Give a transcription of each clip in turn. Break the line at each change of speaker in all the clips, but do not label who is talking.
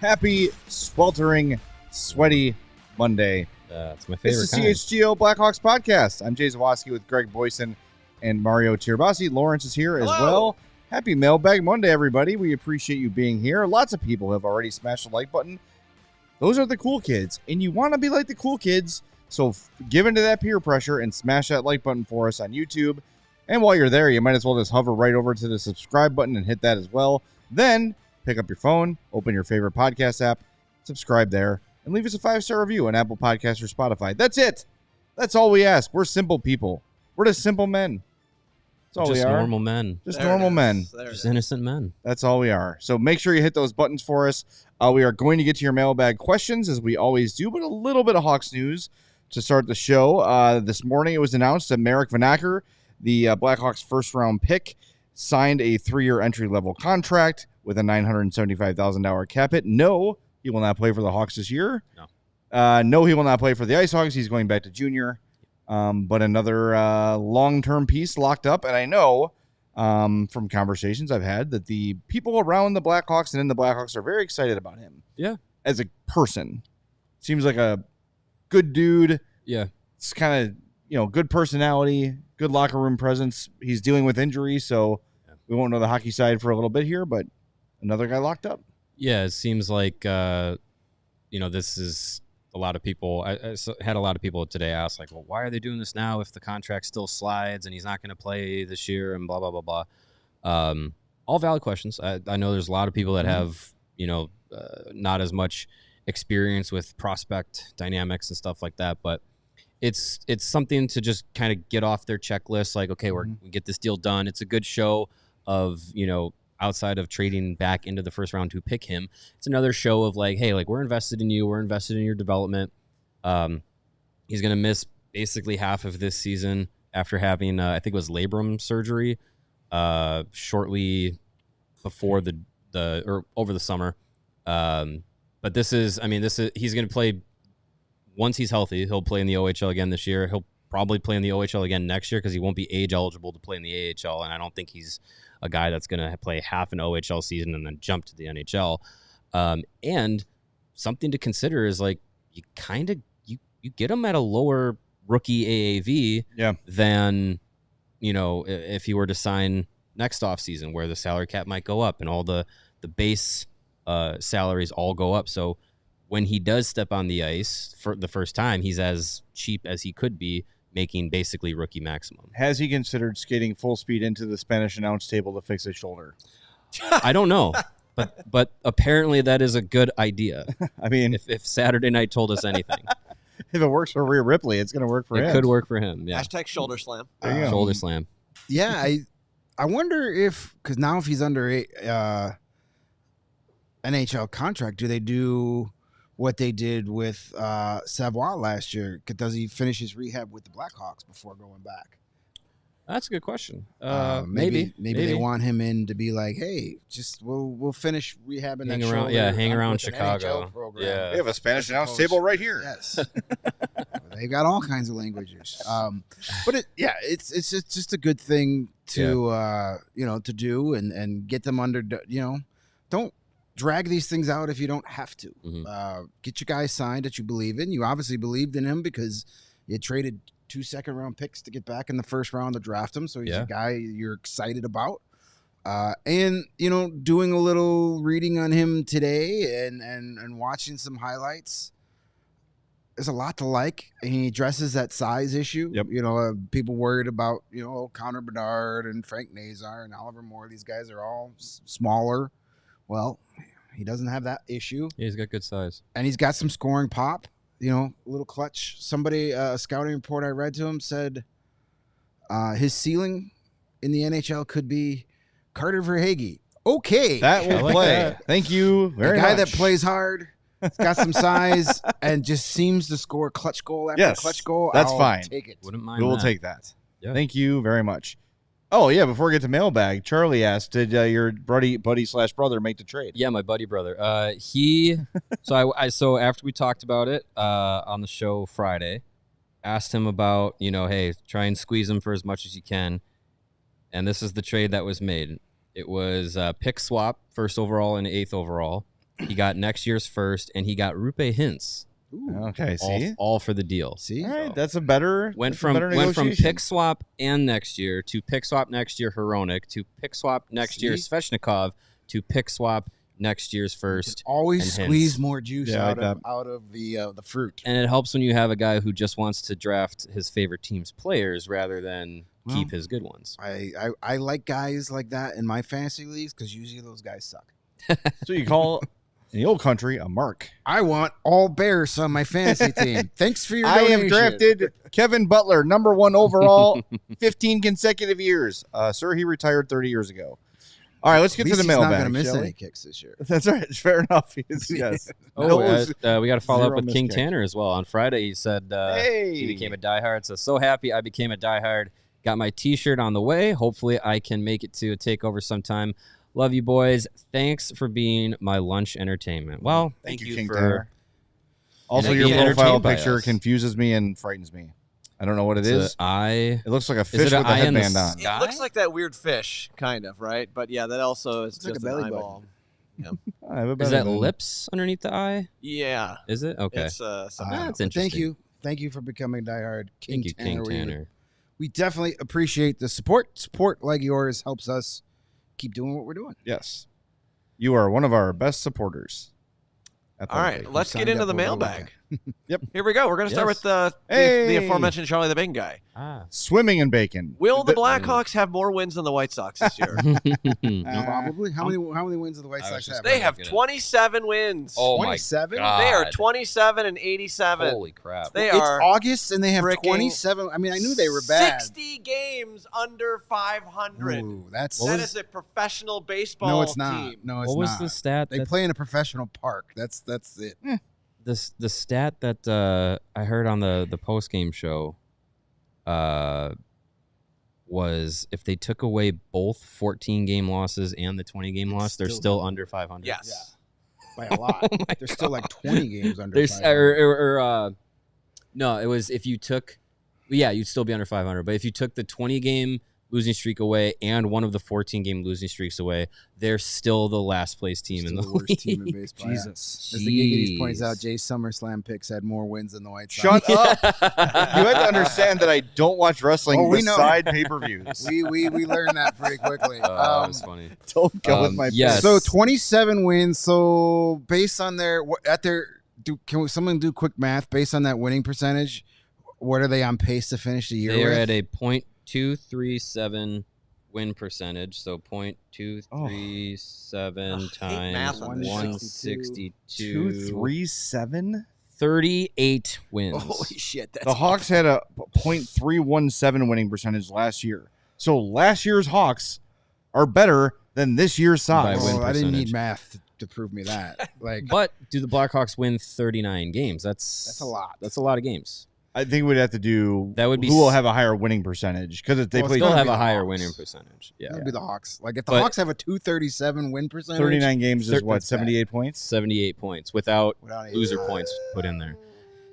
Happy, sweltering, sweaty Monday.
That's my favorite.
This is CHGO Blackhawks Podcast. I'm Jay Zawaski with Greg Boysen and Mario Tirabassi. Lawrence is here as well. Happy Mailbag Monday, everybody. We appreciate you being here. Lots of people have already smashed the like button. Those are the cool kids, and you want to be like the cool kids. So give into that peer pressure and smash that like button for us on YouTube. And while you're there, you might as well just hover right over to the subscribe button and hit that as well. Then pick up your phone, open your favorite podcast app, subscribe there, and leave us a 5-star review on Apple Podcasts or Spotify. That's it. That's all we ask. We're simple people. We're just simple men. That's all we are.
Just normal men.
Just normal men.
Just innocent men.
That's all we are. So make sure you hit those buttons for us. We are going to get to your mailbag questions, as we always do, but a little bit of Hawks news to start the show. This morning it was announced that Merrick Vaker, the Blackhawks first-round pick, signed a 3-year entry-level contract with a $975,000 cap hit. No, he will not play for the Hawks this year. No, he will not play for the Ice Hogs. He's going back to junior. But another long-term piece locked up. And I know from conversations I've had that the people around the Blackhawks and in the Blackhawks are very excited about him.
Yeah.
As a person. Seems like a good dude.
Yeah.
It's kind of, good personality, good locker room presence. He's dealing with injury, so we won't know the hockey side for a little bit here, but another guy locked up.
Yeah, it seems like, this is a lot of people. I had a lot of people today ask, like, well, why are they doing this now if the contract still slides and he's not going to play this year and blah, blah, blah, blah. All valid questions. I know there's a lot of people that have, not as much experience with prospect dynamics and stuff like that, but it's something to just kind of get off their checklist. Like, okay, we get this deal done. It's a good show of, outside of trading back into the first round to pick him, it's another show of like, hey, like we're invested in you. We're invested in your development. He's going to miss basically half of this season after having, I think it was labrum surgery, shortly before or over the summer. But he's going to play once he's healthy. He'll play in the OHL again this year. He'll probably play in the OHL again next year because he won't be age eligible to play in the AHL. And I don't think he's a guy that's going to play half an OHL season and then jump to the NHL. And something to consider is like you get him at a lower rookie AAV than, if he were to sign next offseason where the salary cap might go up and all the base salaries all go up. So when he does step on the ice for the first time, he's as cheap as he could be, making basically rookie maximum.
Has he considered skating full speed into the Spanish announce table to fix his shoulder?
I don't know, but apparently that is a good idea.
I mean,
if Saturday night told us anything,
if it works for Rhea Ripley, it's going to work for him.
It could work for him. Yeah.
Hashtag shoulder slam.
Shoulder slam.
Yeah, I wonder because now if he's under a NHL contract, do they do what they did with Savoie last year? Does he finish his rehab with the Blackhawks before going back?
That's a good question.
Maybe they want him in to be like, hey, just we'll finish rehabbing that shoulder.
Yeah, hang around Chicago. Yeah,
we have a Spanish announce table right here.
Yes, they got all kinds of languages. But it's just a good thing to to do and get them under. Don't drag these things out if you don't have to. Get your guy signed that you believe in. You obviously believed in him because you traded 2 second-round picks to get back in the first round to draft him. So he's a guy you're excited about. And, doing a little reading on him today and watching some highlights, there's a lot to like. And he addresses that size issue.
Yep.
People worried about, Connor Bedard and Frank Nazar and Oliver Moore. These guys are all smaller. Well, he doesn't have that issue.
Yeah, he's got good size.
And he's got some scoring pop, a little clutch. Somebody, a scouting report I read to him said his ceiling in the NHL could be Carter Verhaeghe. Okay.
That will
like
play.
that.
Thank you very
a guy
much.
that plays hard, has got some size, and just seems to score clutch goal after clutch goal.
That's
I'll
fine.
Take it.
Wouldn't mind
We will
that.
take that.
Yeah.
Thank you very much. Oh, yeah, before we get to mailbag, Charlie asked, did your buddy/brother make the trade?
Yeah, my buddy brother. So after we talked about it on the show Friday, asked him about, hey, try and squeeze him for as much as you can. And this is the trade that was made. It was pick swap, 1st overall and 8th overall. He got next year's first, and he got Rupe Hintz.
Okay, see?
All for the deal.
See?
All right, that's a better
Went from
negotiation.
pick swap and next year to pick swap next year Hronek to pick swap next year Svechnikov to pick swap next year's first.
Always
and
squeeze
Hintz.
more juice
Yeah,
out
like
of the fruit.
And it helps when you have a guy who just wants to draft his favorite team's players rather than keep his good ones.
I like guys like that in my fantasy leagues because usually those guys suck.
So you call, in the old country, a mark.
I want all Bears on my fantasy team. Thanks for your
I
donation.
have drafted Kevin Butler, number 1 overall, 15 consecutive years. Sir, he retired 30 years ago. All right, let's get to the mailbag.
He's not going to miss
shall we?
any kicks this year.
That's right. Fair enough. Yes.
We got to follow up
Zero
with King
mistakes.
Tanner as well. On Friday, he said he became a diehard. So happy I became a diehard. Got my T-shirt on the way. Hopefully, I can make it to a takeover sometime. Love you, boys. Thanks for being my lunch entertainment. Well, thank you
King
for
Tanner. Also,
being
your profile
entertained by
picture
us.
confuses me and frightens me. I don't know what it is. It looks like a fish
it
with
an
a
eye in the
headband on.
sky?
It looks like that weird fish, kind of, right? But yeah, that also is
like
just
a
an
belly
eyeball.
I have a
Is
belly
that
button.
lips underneath the eye?
Yeah.
Is it? Okay.
It's something.
That's
But thank
interesting.
Thank you for becoming diehard. King
Thank you,
Tanner.
King Tanner.
We definitely appreciate the support. Support like yours helps us keep doing what we're doing.
Yes. You are one of our best supporters.
All right, let's get into the mailbag.
Yep.
Here we go. We're going to start
Yes.
with the
Hey!
aforementioned Charlie the Bacon guy.
Swimming in bacon.
Will the Blackhawks have more wins than the White Sox this year?
Probably. How many wins do the White
I
Sox
was just
have?
They have 27 wins.
Oh my
27?
God.
They are 27 and 87.
Holy crap.
They
It's
are
August and they have
freaking
27. I mean, I knew they were bad.
60 games under 500.
Ooh, that's
That is a professional baseball
no, it's not.
team.
No, it's
What was
not.
the stat?
They play in a professional park. That's it.
The stat that I heard on the post game show was if they took away both 14 game losses and the 20 game loss, they're still under 500.
Yes.
By a lot.
Oh my
There's still like 20 games under
There's
500.
no, it was if you took, you'd still be under 500. But if you took the 20 game losing streak away and one of the 14 game losing streaks away, they're still the last place team in
Still
the
the worst team in
league.
baseball.
Jesus.
As the Giggities points out, Jay's SummerSlam picks had more wins than the White Sox.
Shut up. You have to understand that I don't watch wrestling
Oh, we know.
beside pay-per-views.
We learned that pretty quickly.
That was funny.
Don't go with my
yes.
So 27 wins. So based on can someone do quick math based on that winning percentage? What are they on pace to finish the year
They are
with?
at a .237 win percentage. So .237
math
times
on this.
162.
237?
38 wins.
Holy shit! That's
The Hawks had a .317 winning percentage last year. So last year's Hawks are better than this year's Sox.
By win
I didn't need
percentage.
math to prove me that. Like
But do the Blackhawks win 39 games? That's
a lot.
That's a lot of games.
I think we'd have to do
That would be
who will have a higher winning percentage because they
Well,
play
Still
gonna
have
be
a
the
higher
Hawks.
winning percentage. Yeah.
That'd be the Hawks. Like if the
But-
Hawks have a 237 win percentage,
39 games is what,
That's bad.
78 points?
78 points without
without any-
loser points put in there.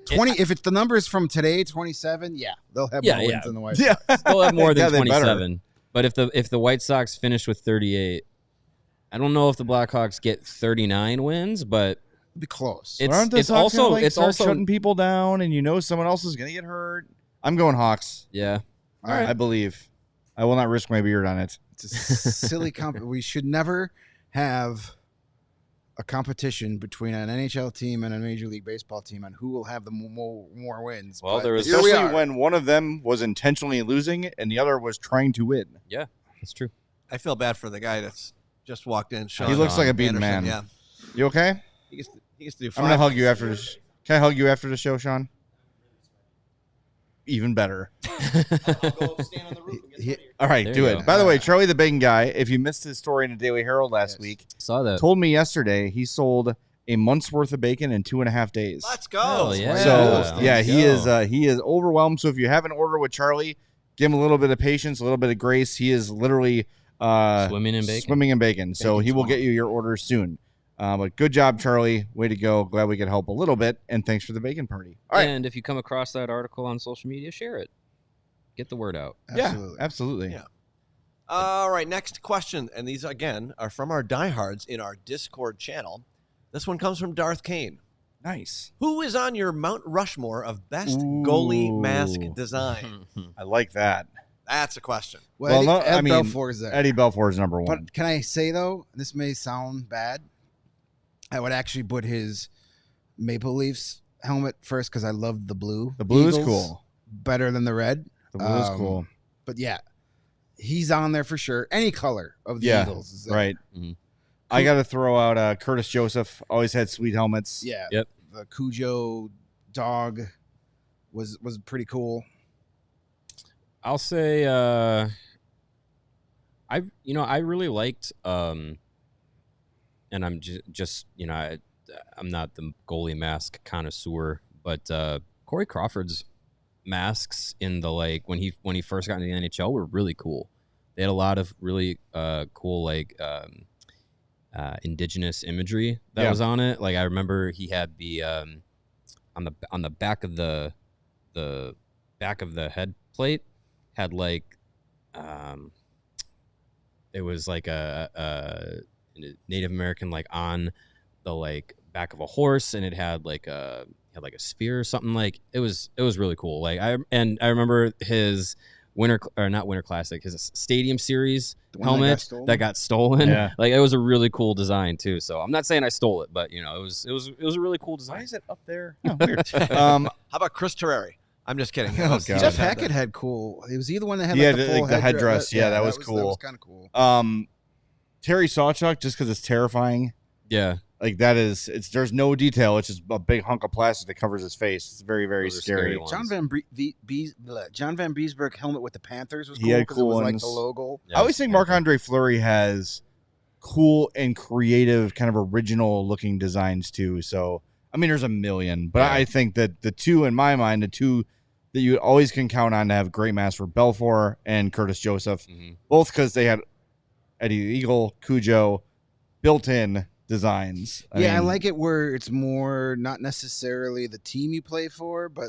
20. If it's the numbers from today, 27. Yeah, they'll have
Yeah,
more wins
yeah.
than the White
Yeah.
Sox.
Still have more
Yeah,
than
they better.
27. But if the White Sox finish with 38, I don't know if the Blackhawks get 39 wins, but
It'll be close.
it's
Aren't the
it's
Sox
also
gonna, like,
it's
start
also
shutting people down, and you know someone else is going to get hurt. I'm going Hawks.
yeah.
All right.
I believe. I will not risk my beard on it.
It's a silly we should never have a competition between an NHL team and a Major League Baseball team on who will have the more wins.
Well,
But
there was-
here we
Especially
are.
when one of them was intentionally losing and the other was trying to win.
Yeah, that's true.
I feel bad for the guy that's just walked in. Sean
He looks like a beaten
Anderson.
man.
Yeah.
You okay?
He gets to do
I'm
5.
going to hug you after this. Can I hug you after the show, Sean? even better.
I'll go stand on the roof and get
All right,
There
do
you
it.
go.
By the way, Charlie the Bacon Guy, if you missed his story in the Daily Herald last week,
Saw that.
told me yesterday he sold a month's worth of bacon in 2.5 days.
Let's go.
Hell yeah.
So
Yeah, let's
he is overwhelmed. So if you have an order with Charlie, give him a little bit of patience, a little bit of grace. He is literally
Swimming in bacon.
So he will get you your order soon. But good job, Charlie. Way to go. Glad we could help a little bit. And thanks for the bacon party. All right.
And if you come across that article on social media, share it. Get the word out.
Absolutely.
Yeah, absolutely.
Yeah. All right, next question. And these, again, are from our diehards in our Discord channel. This one comes from Darth Kane.
Nice.
Who is on your Mount Rushmore of best
Ooh.
goalie mask design?
I like that.
That's a question.
Well,
Well,
Eddie,
no, I
Ed
mean,
Belfour is there.
Eddie Belfour is number one.
But can I say, though, this may sound bad. I would actually put his Maple Leafs helmet first because I love the blue.
The blue is
Eagles
cool.
Better than the red.
The blue is cool.
But yeah, he's on there for sure. Any color of the
Yeah,
Eagles is there.
right.
Mhm.
I got to throw out Curtis Joseph. Always had sweet helmets.
Yeah.
Yep.
The Cujo dog was pretty cool.
I'll say I really liked and I'm just I'm not the goalie mask connoisseur, but Corey Crawford's masks in the when he first got into the NHL were really cool. They had a lot of really cool indigenous imagery that was on it. Like I remember he had the on the back of the back of the head plate had it was like a Native American on the back of a horse, and it had a spear or something. It was really cool. I remember his not winter classic, his stadium series helmet that got stolen.
Yeah.
It was a really cool design too. So I'm not saying I stole it, but it was a really cool design.
Why is it up there? Oh, weird.
How about Chris Terreri? I'm just kidding.
Oh, God.
Jeff Hackett had cool. He was either one that had
Yeah,
the full
the headdress. Yeah, that was
That
cool.
was kind of cool.
Terry Sawchuk, just because it's terrifying.
Yeah.
There's no detail. It's just a big hunk of plastic that covers his face. It's very, very
Those are
scary.
scary ones.
John Van Beesbroek helmet with the Panthers was
He
cool
had
because
cool
it was
ones.
the logo.
Yeah,
I always think Marc-Andre Fleury has cool and creative, kind of original looking designs too. So, I mean, there's a million, but
Yeah.
I think that the two that you always can count on to have great masks were Belfour and Curtis Joseph, both because they had Eddie the Eagle, Cujo, built-in designs.
I
mean,
like it where it's more not necessarily the team you play for, but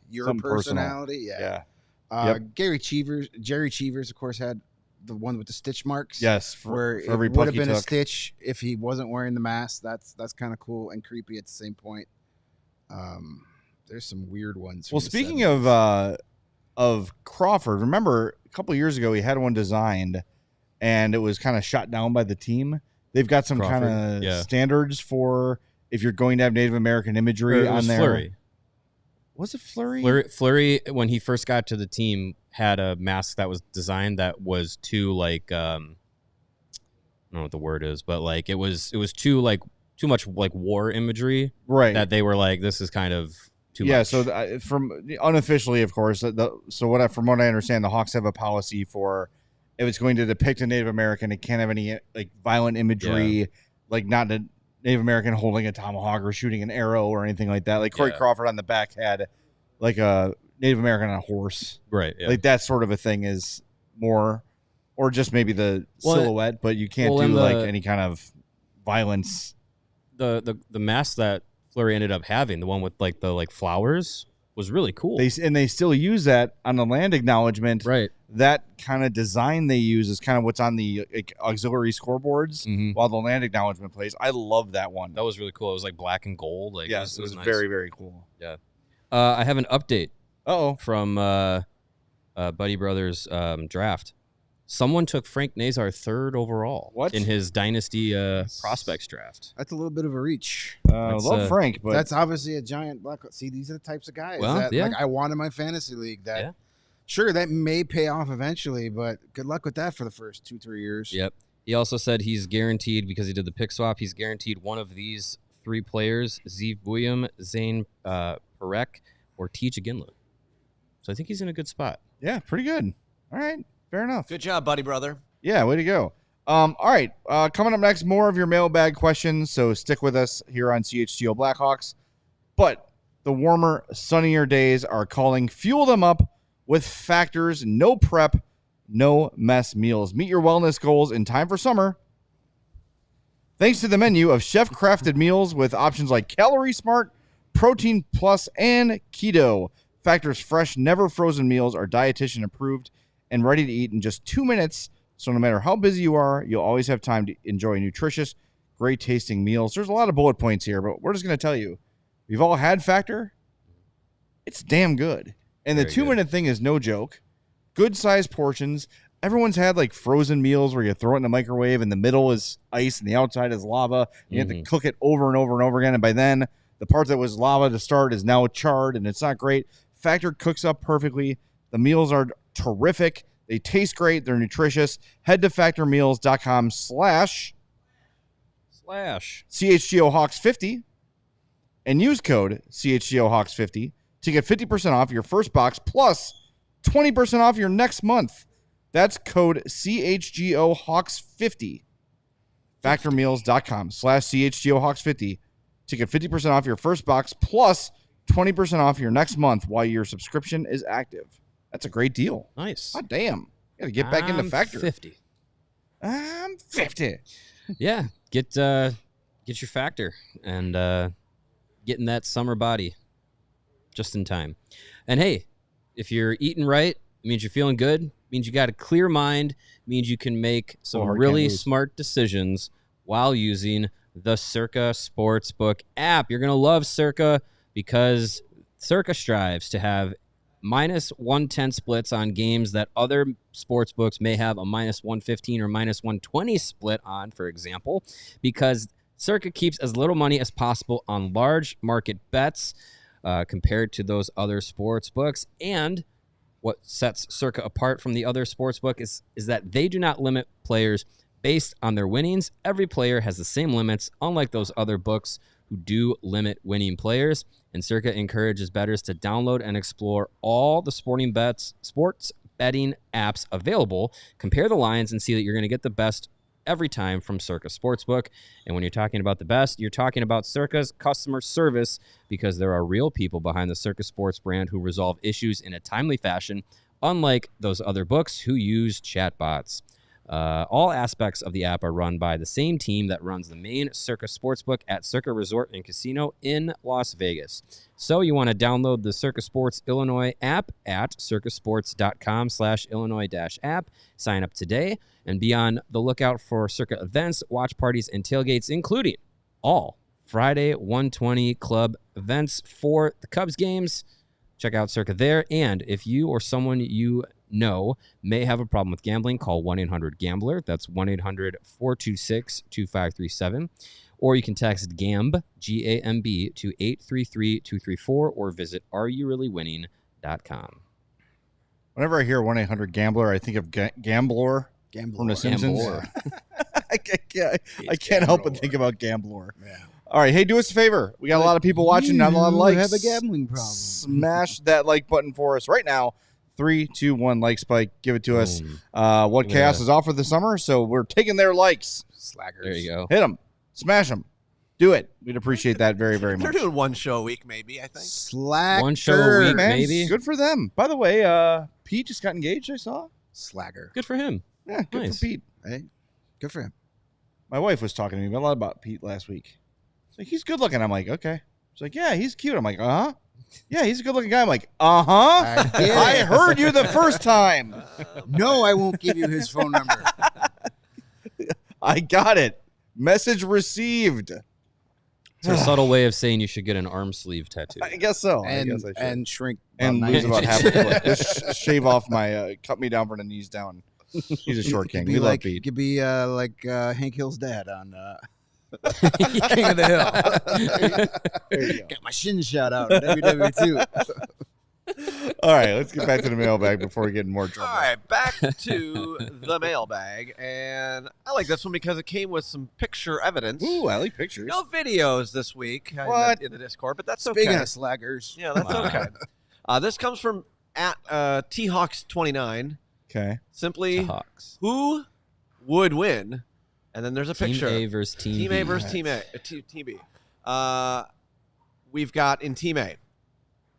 your
Something personal.
personality. Yeah.
Yeah.
Jerry Cheevers, of course, had the one with the stitch marks.
Yes.
Where
for every
it
puck
would have
he
been a
took.
stitch if he wasn't wearing the mask. That's kind of cool and creepy at the same point. There's some weird ones. from
Well,
the
speaking
70s.
of Crawford, remember a couple of years ago he had one designed, and it was kind of shot down by the team. They've got some kind
Crawford,
of standards for if you're going to have Native American imagery on there.
Fleury.
Was it Fleury?
Fleury, when he first got to the team, had a mask that was designed that was too I don't know what the word is, but it was too much war imagery,
Right.
that they were this is kind of too
Yeah.
much.
So from unofficially, of course, from what I understand, the Hawks have a policy for if it's going to depict a Native American, it can't have any violent imagery, not a Native American holding a tomahawk or shooting an arrow or anything like that. Corey
Yeah.
Crawford on the back had a Native American on a horse.
right. Yeah.
That sort of a thing is more, or just maybe the
Well,
silhouette, but you can't
well,
do
and
any kind of violence.
the mask that Fleury ended up having, the one with the flowers, was really cool.
They still use that on the land acknowledgement.
right.
That kind of design they use is kind of what's on the auxiliary scoreboards
Mhm.
while the land acknowledgement plays. I love that one.
That was really cool. It was black and gold.
Yes, it was
nice.
very, very cool.
I have an update
Uh-oh.
from Buddy Brothers draft. Someone took Frank Nazar third overall
What?
in his Dynasty prospects draft.
That's a little bit of a reach.
That's,
Love Frank, but
That's obviously a giant black. See, these are the types of guys
Well,
that
yeah.
I want in my fantasy league. That
Yeah.
sure that may pay off eventually, but good luck with that for the first 2-3 years.
Yep. He also said he's guaranteed, because he did the pick swap, he's guaranteed one of these three players: Zeev Buyum, Zane Perek, or T. Ginla. So I think he's in a good spot.
Yeah, pretty good. All right, fair enough.
Good job, buddy, brother.
Yeah, way to go. All right, coming up next, more of your mailbag questions, so stick with us here on CHGO Blackhawks. But the warmer, sunnier days are calling. Fuel them up with Factor's no prep, no mess meals. Meet your wellness goals in time for summer. Thanks to the menu of chef-crafted meals with options like Calorie Smart, Protein Plus, and Keto. Factor's fresh, never frozen meals are dietitian approved and ready to eat in just 2 minutes. So no matter how busy you are, you'll always have time to enjoy nutritious, great tasting meals. There's a lot of bullet points here, but we're just going to tell you, we've all had Factor. It's damn good. And the 2-minute thing is no joke. Good sized portions. Everyone's had like frozen meals where you throw it in the microwave and the middle is ice and the outside is lava. You have to cook it over and over and over again. And by then, the part that was lava to start is now charred and it's not great. Factor cooks up perfectly. The meals are terrific. They taste great. They're nutritious. Head to factormeals.com/CHGOHawks50 and use code CHGOHawks50 to get 50% off your first box plus 20% off your next month. That's code CHGOHawks50. Factormeals.com/CHGOHawks50 to get 50% off your first box plus 20% off your next month while your subscription is active. That's a great deal.
Nice.
God damn. Got to get back into Factor.
50.
I'm 50.
Yeah. Get your Factor and get in that summer body just in time. And hey, if you're eating right, it means you're feeling good, means you got a clear mind, means you can make some really smart decisions while using the Circa Sportsbook app. You're going to love Circa because Circa strives to have -110 splits on games that other sports books may have a -115 or -120 split on, for example, because Circa keeps as little money as possible on large market bets compared to those other sports books. And what sets Circa apart from the other sports book is that they do not limit players based on their winnings. Every player has the same limits, unlike those other books who do limit winning players. And Circa encourages bettors to download and explore all the sports betting apps available, compare the lines, and see that you're going to get the best every time from Circa Sportsbook. And when you're talking about the best, you're talking about Circa's customer service, because there are real people behind the Circa Sports brand who resolve issues in a timely fashion, unlike those other books who use chatbots. All aspects of the app are run by the same team that runs the main Circa Sportsbook at Circa Resort and Casino in Las Vegas. So you want to download the Circa Sports Illinois app at circasports.com/Illinois-app. Sign up today and be on the lookout for Circa events, watch parties, and tailgates, including all Friday 120 club events for the Cubs games. Check out Circa there. And if you or someone you know may have a problem with gambling, call 1-800-GAMBLER. That's 1-800-426-2537. Or you can text GAMB, G-A-M-B, to 833-234 or visit areyoureallywinning.com.
Whenever I hear 1-800-GAMBLER, I think of Gambler from The Simpsons. I can't help but think about Gambler. Yeah. All right, hey, do us a favor. We got a lot of people watching, not a lot of likes.
Have a gambling problem.
Smash that like button for us right now. 3, 2, 1, like spike. Give it to us. What Chaos is off for the summer, so we're taking their likes.
Slackers.
There you go.
Hit them. Smash them. Do it. We'd appreciate that very, very much.
They're doing one show a week, maybe, I think.
Slacker.
One show a week,
Man,
maybe.
good for them. By the way, Pete just got engaged, I saw.
Slacker.
Good for him.
Yeah, good
Nice.
for Pete.
Hey, good for him.
My wife was talking to me a lot about Pete last week. She's like, he's good looking. I'm like, okay. She's like, yeah, he's cute. I'm like, uh-huh. Yeah, he's a good looking guy. I'm like, uh-huh. I heard you the first time.
No, I won't give you his phone number.
I got it. Message received.
It's a subtle way of saying you should get an arm sleeve tattoo.
I guess so.
And,
I guess I should.
and shrink.
And
about
lose
9
about half
inches.
a foot. Just shave off my, cut me down from the knees down. He's a short king. We love
like,
Pete.
could be like Hank Hill's dad on King of the Hill.
There you go.
Got my shin shot out in WWE 2.
All right, let's get back to the mailbag before we get in more trouble.
All right, back to the mailbag. And I like this one because it came with some picture evidence.
Ooh, I like pictures.
No videos this week
What?
in the Discord, but that's
Speaking
okay.
of slackers.
Yeah, that's okay. This comes from at T-Hawks29.
Okay.
Simply,
Hawks.
who would win? And then there's a picture.
Team A versus Team B.
Team A versus Team B. We've got in Team A,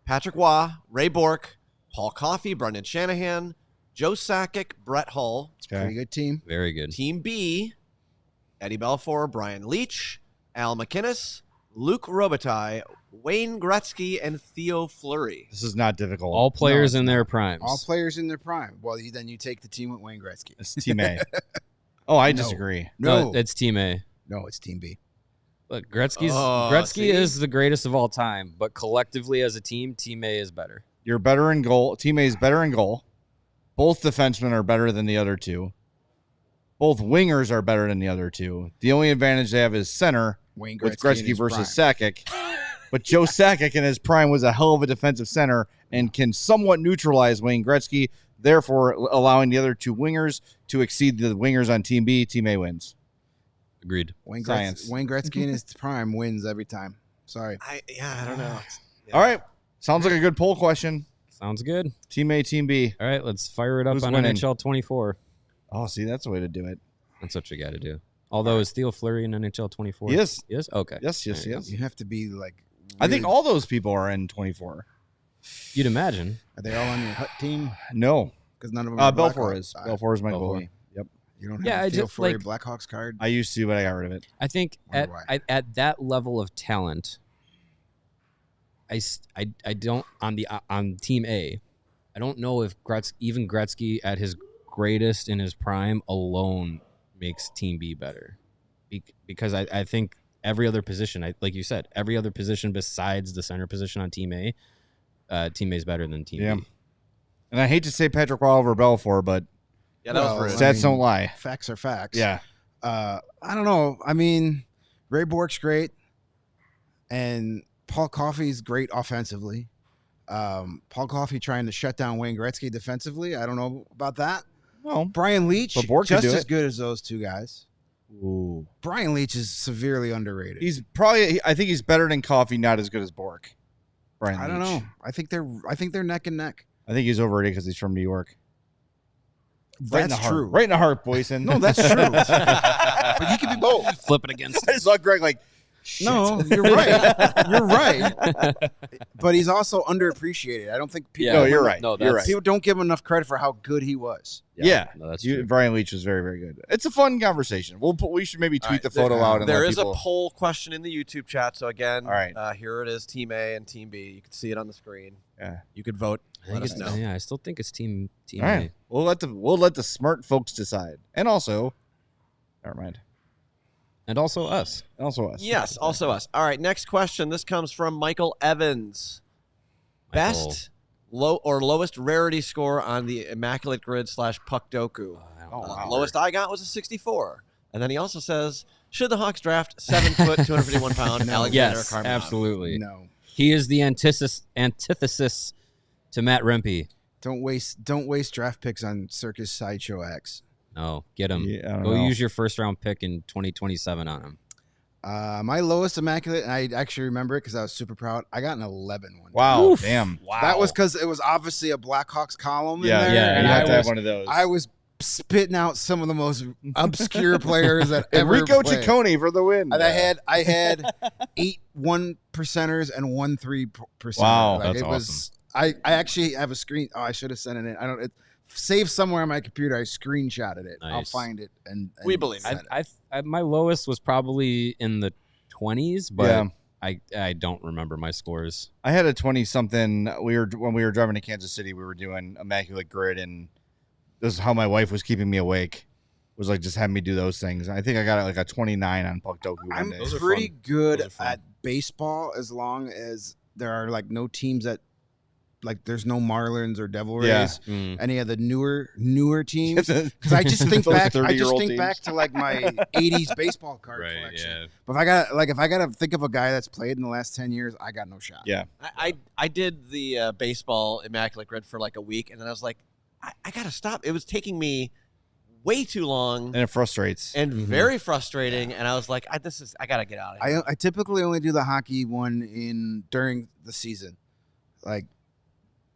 Patrick Waugh, Ray Bourque, Paul Coffey, Brendan Shanahan, Joe Sakic, Brett Hull.
It's a pretty good team.
Very good.
Team B, Eddie Belfour, Brian Leach, Al McInnes, Luke Robitaille, Wayne Gretzky, and Theo Fleury.
This is not difficult.
All players in their primes.
All players in their prime. Well, then you take the team with Wayne Gretzky.
It's Team A. Oh, I
No.
disagree.
No,
it's Team A.
no, it's Team B.
Look, Gretzky
see?
is the greatest of all time, but collectively as a team, Team A is better.
You're better in goal. Team A is better in goal. Both defensemen are better than the other two. Both wingers are better than the other two. The only advantage they have is center
Wayne
with
Gretzky in
Gretzky
his
versus
prime.
Sakic. But Joe Sakic in his prime was a hell of a defensive center and can somewhat neutralize Wayne Gretzky, therefore allowing the other two wingers to exceed the wingers on Team B. Team A wins.
Agreed.
Wayne
Science.
Gretzky in his prime wins every time. Sorry.
I don't know.
All right. Sounds like a good poll question.
Sounds good.
Team A, Team B.
All right, let's fire it up
Who's
on
winning?
NHL 24.
Oh, see, that's the way to do it.
That's what you got to do. Although, is Theo Fleury in NHL 24?
Yes.
Yes? Okay.
Yes, yes,
There you
yes.
You have to be like.
I think
really-
all those people are in 24.
You'd imagine.
Are they all on your hut team?
No.
Because none of them. Are
Belfour
Blackhawks.
is. Belfour is my
Belfour.
goalie. Yep.
You don't have
Yeah,
a
I
Theo
just,
Fleury
like-
Blackhawks card.
I used to, but I got rid of it.
I think
Wonder why.
at that level of talent, I don't on Team A, I don't know if even Gretzky at his greatest in his prime alone makes Team B better, because I think every other position, like you said, every other position besides the center position on Team A, Team A is better than Team
Yeah.
B.
And I hate to say Patrick Waugh over Belfour, but
Yeah, that
Well,
was rude.
stats
mean,
don't lie.
Facts are facts.
Yeah.
I don't know. I mean, Ray Bourque's great, and Paul Coffey's great offensively. Paul Coffey trying to shut down Wayne Gretzky defensively. I don't know about that.
No.
Brian Leach,
But Bourque could
just
do
as
it.
good as those two guys.
Ooh.
Brian Leach is severely underrated.
He's probably, I think he's better than Coffey, not as good as Bourque. Brian
I don't
Leach.
know. I think they're neck and neck.
I think he's overrated because he's from New York. Right in
That's
the heart.
true.
Right in the heart, Boysen.
No, that's true. But he could be both.
Flip it against.
I saw Greg like, shit.
No, you're right. You're right. But he's also underappreciated. I don't think people.
No, you're right.
No,
You're
that's
right.
People don't give him enough credit for how good he was.
Yeah.
no, that's
You,
true.
Brian Leach was very, very good. It's a fun conversation. We should maybe tweet
All right,
the photo out. And
There
let
is
people...
a poll question in the YouTube chat. So again,
All right.
Here it is: Team A and Team B. You can see it on the screen.
Yeah.
You could vote.
I think
Let us
it's,
know.
yeah, I still think it's Team
All right. We'll let the smart folks decide. And also, never mind.
and also us.
And also us.
Yes, also us. All right, next question. This comes from Michael Evans.
Michael.
Best lowest rarity score on the Immaculate Grid / Puck Doku.
Oh, wow.
Lowest I got was a 64. And then he also says, should the Hawks draft 7 foot, 251 pound
No.
Alexander
Yes,
Karmanov?
absolutely.
No,
He is the antithesis to Matt Rempe.
don't waste draft picks on Circus Sideshow X.
No, get him.
Yeah, I don't
Go
know.
use your first round pick in 2027 on him.
My lowest Immaculate, and I actually remember it because I was super proud. I got an 11 one.
Wow.
Oof.
Damn. Wow.
That was because it was obviously a Blackhawks column
Yeah.
in there.
Yeah,
and
you
I
have to have
was,
one of those.
I was spitting out some of the most obscure players that ever
Enrico
played.
Ciccone for the win.
And I had 8 1%ers and 1 3%.
Wow,
that's
it was. I actually have a screen. Oh, I should have sent it in. I don't. It saved somewhere on my computer. I screenshotted it. I'll
Nice.
find it and
We believe
send it.
I my lowest was probably in the 20s, but
Yeah.
I don't remember my scores.
I had a 20-something. When we were driving to Kansas City, we were doing Immaculate Grid, and this is how my wife was keeping me awake. Was like just having me do those things. I think I got like a 29 on Puck Doku one
I'm
day.
Those are
pretty
fun.
good
Those are fun.
at baseball as long as there are like no teams that like there's no Marlins or Devil Rays.
Yeah.
Any of the newer teams.
Because
Because I just think back. I just
30-year-old
think
teams.
back to like my '80s baseball card collection.
yeah.
But if I gotta think of a guy that's played in the last 10 years, I got no shot.
Yeah.
I did the baseball Immaculate Grid for like a week, and then I was like, I got to stop. It was taking me way too long
And it frustrates.
and
Mhm.
very frustrating, and I was like, I got to get out of here.
I typically only do the hockey one during the season, like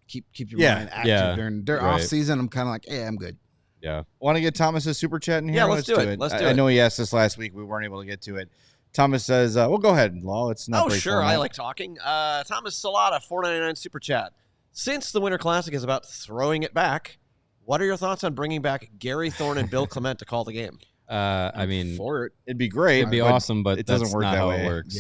keep your mind active during their off season. I'm kind of like, hey, I'm good.
Yeah.
Want to get Thomas's super chat in here?
Yeah, let's do it. Let's do it.
I know he asked this last week. We weren't able to get to it. Thomas says, well, go ahead, Law. It's not great
sure.
format.
I like talking. Thomas Salata, $4.99 super chat. Since the Winter Classic is about throwing it back, what are your thoughts on bringing back Gary Thorne and Bill Clement to call the game?
I mean,
for it,
it'd be great.
It'd be awesome, but
it doesn't work
not
that
how
way.
it works.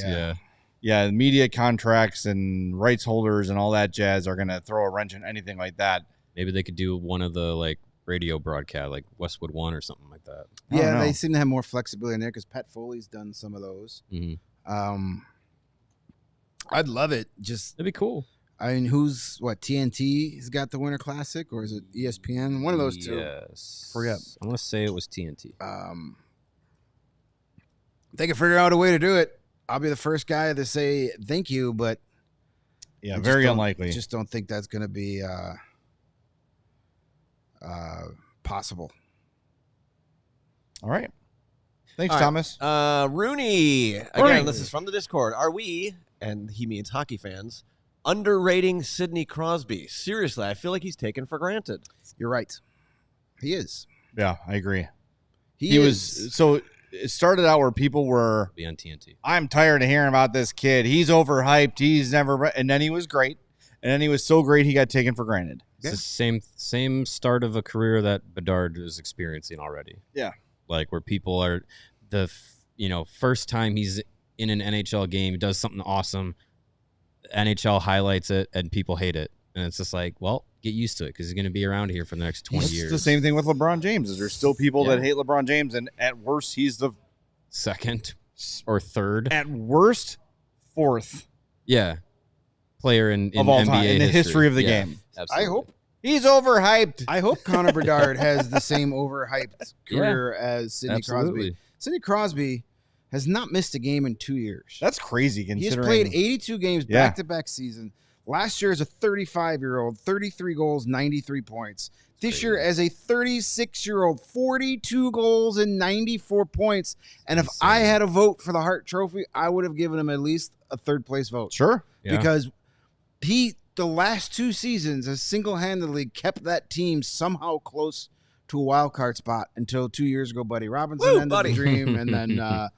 Yeah, media contracts and rights holders and all that jazz are going to throw a wrench in anything like that.
Maybe they could do one of the like radio broadcast, like Westwood One or something like that.
Yeah, they seem to have more flexibility in there because Pat Foley's done some of those.
Mm-hmm.
I'd love it. Just
it'd be cool.
I mean, TNT has got the Winter Classic, or is it ESPN? One of those two.
Yes.
Forget.
I'm gonna say it was TNT.
They can figure out a way to do it. I'll be the first guy to say thank you, but
yeah, very unlikely.
Just don't think that's going to be possible.
All right. Thanks, Thomas.
Rooney. Again, this is from the Discord. Are we, and he means hockey fans, underrating Sidney Crosby? Seriously, I feel like he's taken for granted.
You're right. He is.
Yeah, I agree.
He
was so. It started out where people were
be on TNT.
I'm tired of hearing about this kid. He's overhyped. He's never, and then he was great, and then he was so great he got taken for granted.
It's the same start of a career that Bedard is experiencing already.
Yeah,
like where people are first time he's in an NHL game, he does something awesome. NHL highlights it, and people hate it, and it's just like, well, get used to it because he's going to be around here for the next 20 years.
It's the same thing with LeBron James. Is there's still people that hate LeBron James, and at worst, he's the
second or third.
At worst, fourth.
Yeah, player in
of all
NBA
time in the history of the game.
Absolutely.
I hope
he's overhyped.
I hope Connor Bedard has the same overhyped career as Sidney Crosby. Sidney Crosby has not missed a game in 2 years.
That's crazy considering
he has played 82 games back-to-back season. Last year as a 35-year-old, 33 goals, 93 points. This year as a 36-year-old, 42 goals and 94 points. And if I had a vote for the Hart Trophy, I would have given him at least a third-place vote.
Sure.
Yeah.
Because the last 2 seasons has single-handedly kept that team somehow close to a wild card spot until 2 years ago, Buddy Robinson ended the dream. And then,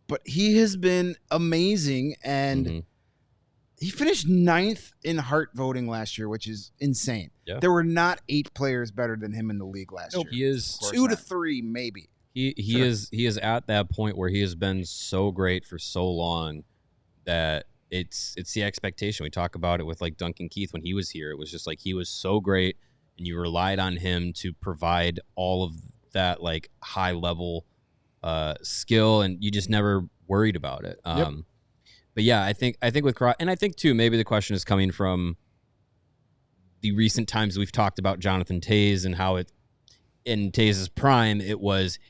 but he has been amazing, and he finished 9th in Hart voting last year, which is insane.
Yeah.
There were not 8 players better than him in the league last year.
He is
2 to 3, maybe.
He is at that point where he has been so great for so long that it's the expectation. We talk about it with like Duncan Keith when he was here. It was just like he was so great, and you relied on him to provide all of that like high level skill, and you just never worried about it. But yeah, I think with Crosby, and I think too, maybe the question is coming from the recent times we've talked about Jonathan Toews and how it in Toews' prime,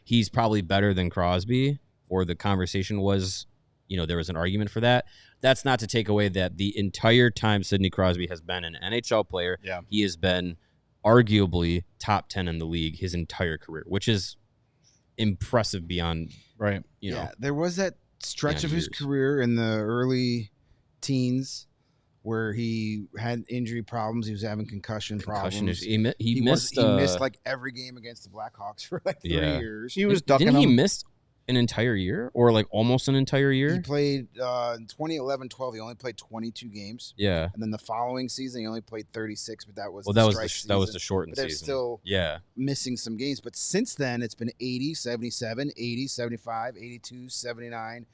he's probably better than Crosby, or the conversation was, there was an argument for that. That's not to take away that the entire time Sidney Crosby has been an NHL player, he has been arguably top 10 in the league his entire career, which is impressive beyond,
there was that stretch of his career in the early teens where he had injury problems. He was having concussion problems.
He missed
like every game against the Blackhawks for like 3 years.
He was ducking
Didn't he miss an entire year, or like almost an entire year?
He played in 2011-12. He only played 22 games.
Yeah,
and then the following season he only played 36. But that was
that was the shortened season.
Still missing some games. But since then it's been 80, 77, 80, 75, 82, 79.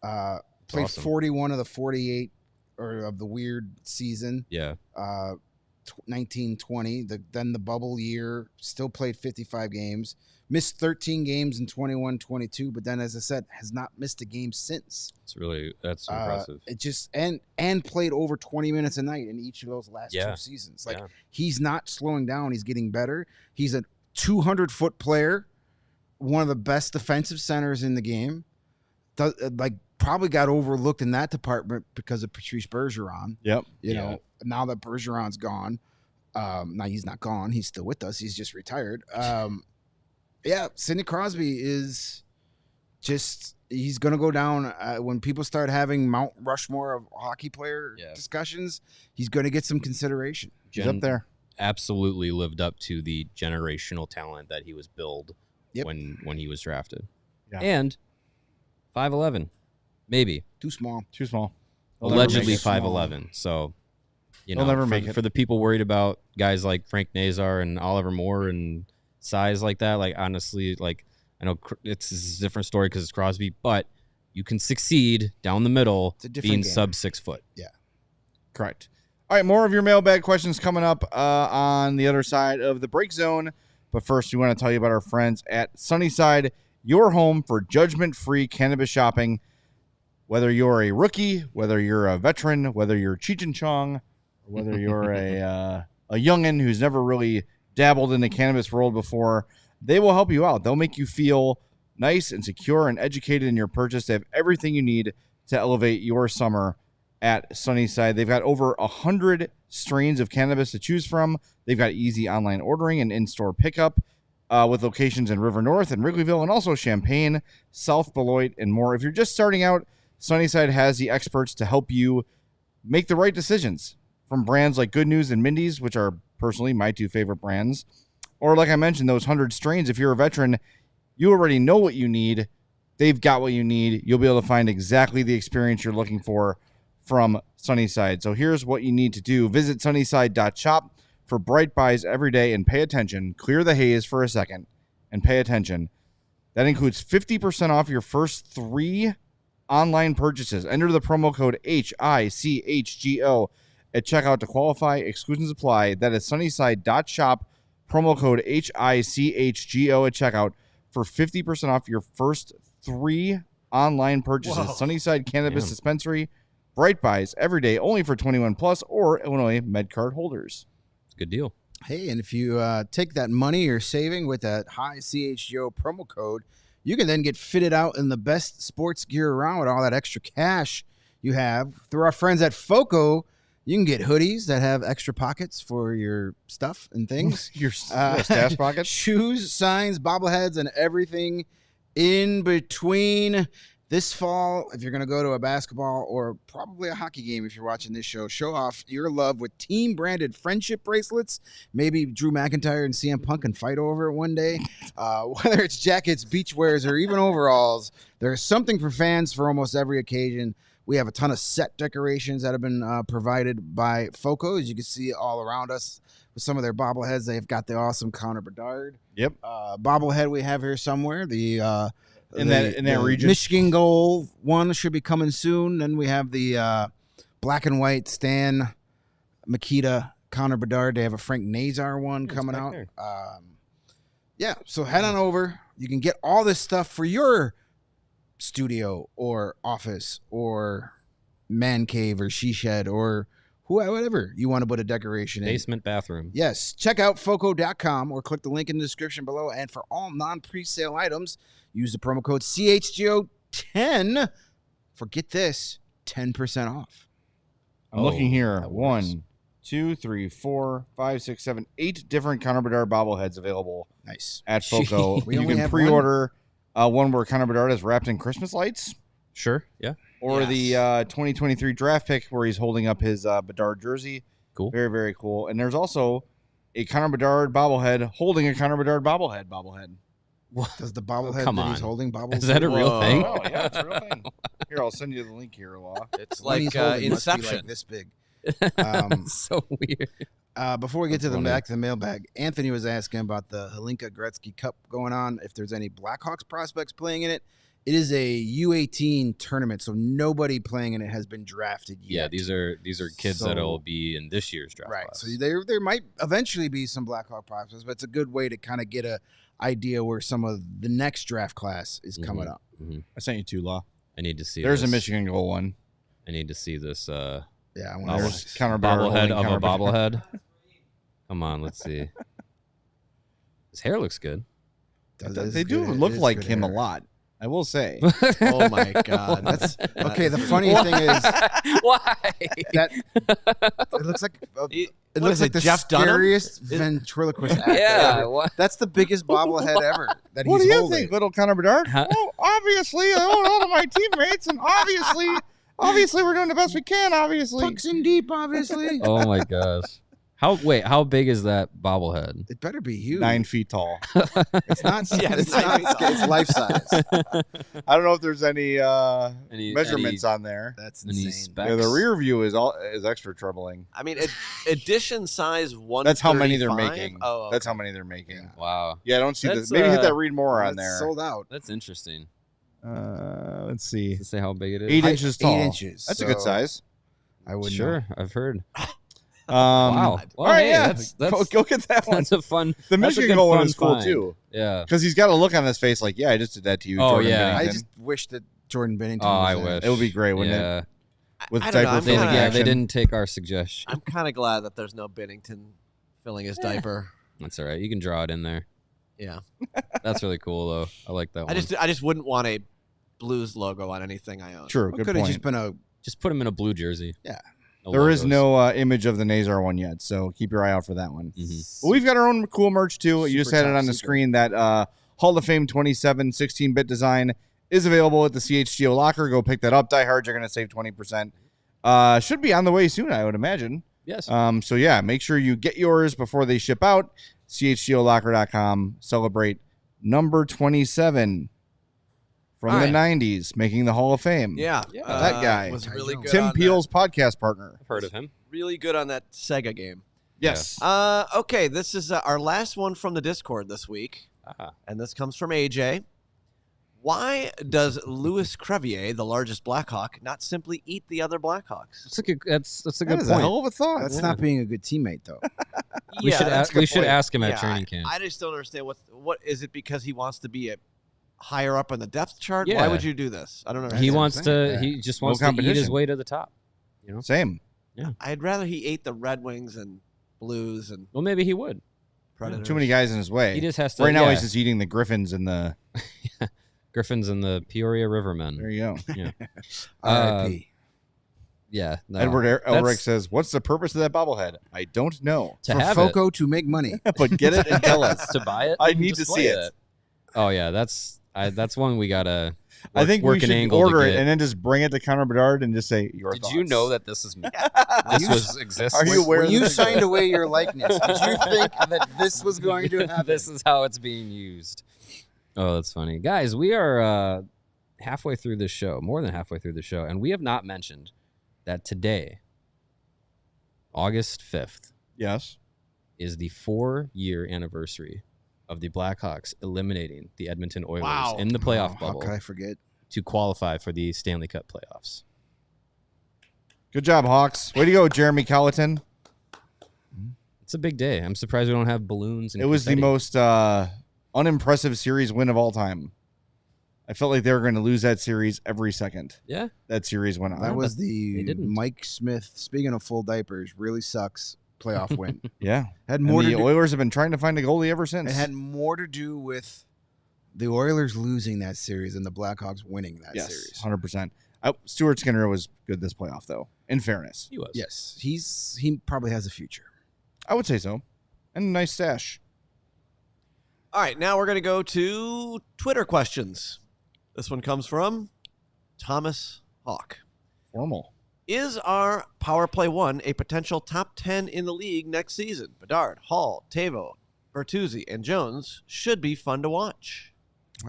Played awesome. 41 of the 48 or of the weird season. 1920. Then the bubble year, still played 55 games. Missed 13 games in 21-22, but then, as I said, has not missed a game since.
That's impressive.
It just and played over 20 minutes a night in each of those last 2 seasons. He's not slowing down. He's getting better. He's a 200-foot player, one of the best defensive centers in the game. Probably got overlooked in that department because of Patrice Bergeron. Now that Bergeron's gone, now he's not gone. He's still with us. He's just retired. Sidney Crosby is just, he's going to go down when people start having Mount Rushmore of hockey player discussions. He's going to get some consideration.
He's up there.
Absolutely lived up to the generational talent that he was billed when he was drafted.
Yeah.
And 5'11", maybe.
Too small.
Too small.
Allegedly 5'11". So,
He'll never make it.
For the people worried about guys like Frank Nazar and Oliver Moore and size like that, like honestly, like I know it's a different story because it's Crosby, but you can succeed down the middle being sub 6 foot.
Yeah.
Correct. All right, more of your mailbag questions coming up on the other side of the break zone. But first, we want to tell you about our friends at Sunnyside, your home for judgment-free cannabis shopping. Whether you're a rookie, whether you're a veteran, whether you're Cheech and Chong, or whether you're a youngin' who's never really dabbled in the cannabis world before, they will help you out. They'll make you feel nice and secure and educated in your purchase. They have everything you need to elevate your summer at Sunnyside. They've got over 100 strains of cannabis to choose from. They've got easy online ordering and in-store pickup with locations in River North and Wrigleyville and also Champaign, South Beloit, and more. If you're just starting out, Sunnyside has the experts to help you make the right decisions from brands like Good News and Mindy's, which are personally my 2 favorite brands. Or like I mentioned, those 100 strains. If you're a veteran, you already know what you need. They've got what you need. You'll be able to find exactly the experience you're looking for from Sunnyside. So here's what you need to do. Visit sunnyside.shop for bright buys every day and pay attention. Clear the haze for a second and pay attention. That includes 50% off your first 3 online purchases. Enter the promo code HICHGO at checkout to qualify. Exclusions apply. That is sunnyside.shop, promo code HICHGO at checkout for 50% off your first 3 online purchases.
Whoa.
Sunnyside Cannabis Dispensary. Bright buys every day, only for 21 plus or Illinois MedCard holders.
It's a good deal.
Hey, and if you take that money you're saving with that high CHGO promo code, you can then get fitted out in the best sports gear around with all that extra cash you have. Through our friends at FOCO, you can get hoodies that have extra pockets for your stuff and things.
Your stash pockets?
Shoes, signs, bobbleheads, and everything in between. This fall, if you're going to go to a basketball or probably a hockey game, if you're watching this show, show off your love with team-branded friendship bracelets. Maybe Drew McIntyre and CM Punk can fight over it one day. Whether it's jackets, beach wears, or even overalls, there's something for fans for almost every occasion. We have a ton of set decorations that have been provided by FOCO, as you can see all around us. With some of their bobbleheads, they've got the awesome Connor Bedard bobblehead we have here somewhere. In that region, Michigan goal one should be coming soon. Then we have the black and white Stan Mikita Connor Bedard. They have a Frank Nazar one coming out. So head on over. You can get all this stuff for your studio or office or man cave or she shed or whatever you want to put a decoration in.
Basement bathroom.
Yes. Check out FOCO.com or click the link in the description below. And for all non-presale items, use the promo code CHGO10 for, get this, 10% off.
I'm looking here. 1, 2, 3, 4, 5, 6, 7, 8 different Connor Bedard bobbleheads available.
Nice.
At FOCO.
We
You
only
can
have
pre-order one where Connor Bedard is wrapped in Christmas lights.
Sure, yeah.
Or the 2023 draft pick where he's holding up his Bedard jersey.
Cool.
Very, very cool. And there's also a Connor Bedard bobblehead holding a Connor Bedard bobblehead.
What? Does the bobblehead
Come
that
on.
he's holding bobble?
Is that a real thing?
Oh, yeah, it's a real thing. Here, I'll send you the link here, Law.
It's
One he's
like
holding must be
Inception.
like this big.
So weird.
Before we get
That's
to the
funny.
back to the mailbag, Anthony was asking about the Hlinka Gretzky Cup going on, if there's any Blackhawks prospects playing in it. It is a U18 tournament, so nobody playing in it has been drafted
Yeah,
yet.
these are kids
So-
that'll be in this year's draft
Right.
class.
So there might eventually be some Blackhawk prospects, but it's a good way to kind of get a idea where some of the next draft class is coming up.
Mhm.
I sent you 2, Law.
I need to see
There's
this.
a Michigan goal one.
I need to see this
Yeah, I want
There's Connor Bedard
bobblehead
holding
of
Connor
a
Bedard.
bobblehead. Come on, let's see. His hair looks good.
They do look like him a lot, I will say.
Oh my God.
That's okay. The funny thing is
Why?
that it looks like it
What
looks
is
like
it,
the
Jeff Dunham?
scariest ventriloquist actor
Yeah.
ever.
What?
That's the biggest bobblehead ever that
What
he's
do you
holding.
think, little Connor Bedard?
Huh?
Well, obviously, I own all of my teammates, and obviously we're doing the best we can, obviously.
Pucks in deep, obviously.
Oh my gosh. How big is that bobblehead?
It better be huge.
9 feet tall.
It's not.
Yeah,
it's
it's 9
not.
feet tall.
It's life size.
I don't know if there's any
Any
measurements on there.
That's
any
insane.
specs?
Yeah, the rear view is extra troubling.
I mean, edition size 135.
That's how many they're making.
Oh, okay.
That's how many they're making.
Yeah.
Wow,
Yeah, I don't see
That's,
this. Maybe hit
uh,
that read more on
It's
there.
sold out.
that's interesting.
Let's see.
To say how big it is.
8
Height-
inches tall.
8 inches.
That's a good
so
size.
I would
Sure, I've heard.
Wow.
Well,
All right,
hey,
yeah.
that's
go get that one.
that's a fun.
The
that's a
Michigan
good
goal one
fun
is cool
find.
too,
Yeah.
because he's got a look on his face like, yeah, I just did that to you.
Oh,
Jordan
yeah.
I
Bennington.
just wish that Jordan Bennington.
Oh,
was
I
in.
wish.
It would be great, wouldn't it?
Yeah.
With
I don't know,
diaper
I'm
filling
kinda-
Yeah, they
action.
didn't take our suggestion.
I'm kind of glad that there's no Bennington filling his diaper.
That's all right. You can draw it in there.
Yeah.
That's really cool though. I like that one.
I just wouldn't want a Blues logo on anything I own.
True,
It
good
could have
point.
just been a.
Just put him in a blue jersey.
Yeah.
There is
logos.
no image of the Nazar one yet, so keep your eye out for that one.
Mhm.
But we've got our own cool merch too. You just
Super
had it
top
on the
secret.
screen. That Hall of Fame 27 16-bit design is available at the CHGO locker. Go pick that up. Diehards are going to save 20%. Should be on the way soon, I would imagine.
Yes.
So yeah, make sure you get yours before they ship out. CHGOlocker.com. Celebrate number 27 from
All
the
right.
90s, making the Hall of Fame.
Yeah.
That guy.
was really good.
Tim
on
Peel's podcast partner.
I've heard of him.
that. Really good on that Sega game.
Yes.
Okay, this is our last one from the Discord this week, and this comes from AJ. Why does Louis Crevier, the largest Blackhawk, not simply eat the other Blackhawks?
That's a good. That's a
That
good
is a
point.
hell of a thought.
That's not being a good teammate, though.
We should
that's a
we
good
should
point.
ask him at
Yeah,
training camp.
I just don't understand what is it because he wants to be a higher up on the depth chart?
Yeah.
Why would you do this? I don't understand.
He
what I'm
wants
saying.
to. He just wants
No
to eat his
competition.
way to the top. You know.
Same.
I'd rather he ate the Red Wings and Blues and
Well, maybe he would.
Predators.
Too many guys in his way.
He just has to.
Right now,
yeah.
he's just eating the Griffins and the.
Griffins and the Peoria Rivermen.
There you go.
Yeah.
R.I.P.
Yeah. No,
Edward Elric
that's-
says, "What's the purpose of that bobblehead? I don't know,
to
For
have
Foco to make money.
but get it and tell us.
it, to buy it.
I
and
need to
display
see it.
Oh yeah, that's one we gotta.
I think we
work an
should
angle to
order it
get.
and then just bring it to Connor Bedard and just say your
Did
thoughts.
you know that this is this
You-
was exists?
Are you aware
When
of
you
this?
signed away your likeness, did you think that this was going to happen?
This is how it's being used. Oh, that's funny, guys. We are halfway through this show, more than halfway through the show, and we have not mentioned that today, August 5th,
Yes.
is the 4-year anniversary of the Blackhawks eliminating the Edmonton Oilers
Wow.
in the playoff
How
bubble
could I forget?
to qualify for the Stanley Cup playoffs.
Good job, Hawks. Way to go, Jeremy Colleton.
It's a big day. I'm surprised we don't have balloons. And
It was the
confetti.
most unimpressive series win of all time. I felt like they were going to lose that series every second.
Yeah.
That series went on.
That was
they
the
didn't.
Mike Smith. Speaking of full diapers, really sucks playoff win.
Yeah.
Had
And
more to
the
do,
Oilers have been trying to find a goalie ever since.
it had more to do with the Oilers losing that series than the Blackhawks winning that
yes,
series.
100%. Stuart Skinner was good this playoff, though, in fairness.
He was.
Yes, he probably has a future.
I would say so. And a nice stash.
All right, now we're going to go to Twitter questions. This one comes from Thomas Hawk.
Formal.
Is our Power Play 1 a potential top 10 in the league next season? Bedard, Hall, Tavo, Bertuzzi, and Jones should be fun to watch.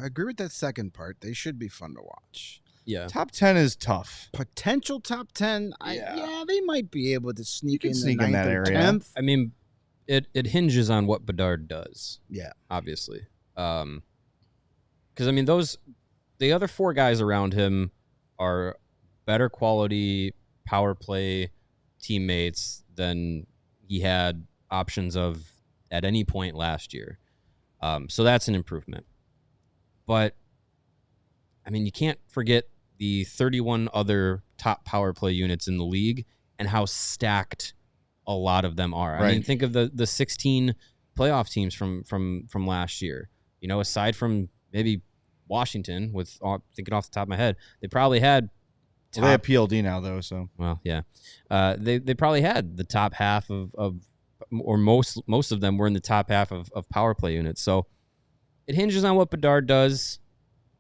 I agree with that second part. They should be fun to watch.
Yeah.
Top 10 is tough.
Potential top 10.
Yeah.
They might be able to sneak
can
in
sneak
the
in
ninth
that
or
area.
10th.
I mean, it hinges on what Bedard does.
Yeah.
Obviously. Because, I mean, the other 4 guys around him are better quality power play teammates than he had options of at any point last year. So that's an improvement. But, I mean, you can't forget the 31 other top power play units in the league and how stacked a lot of them are. I mean,
Right.
think of the 16 playoff teams from last year. You know, aside from maybe Washington, thinking off the top of my head, they probably had
Well, they have PLD now, though, so.
well, yeah. They probably had the top half of or most of them were in the top half of power play units. So it hinges on what Bedard does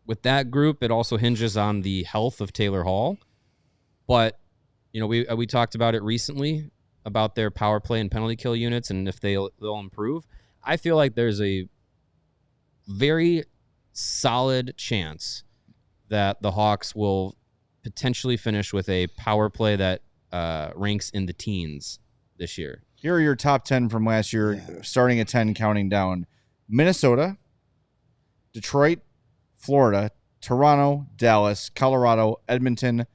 with that group. It also hinges on the health of Taylor Hall. But, you know, we talked about it recently. about their power play and penalty kill units and if they'll improve, I feel like there's a very solid chance that the Hawks will potentially finish with a power play that ranks in the teens this year.
Here are your top 10 from last year, starting at 10, counting down. Minnesota, Detroit, Florida, Toronto, Dallas, Colorado, Edmonton,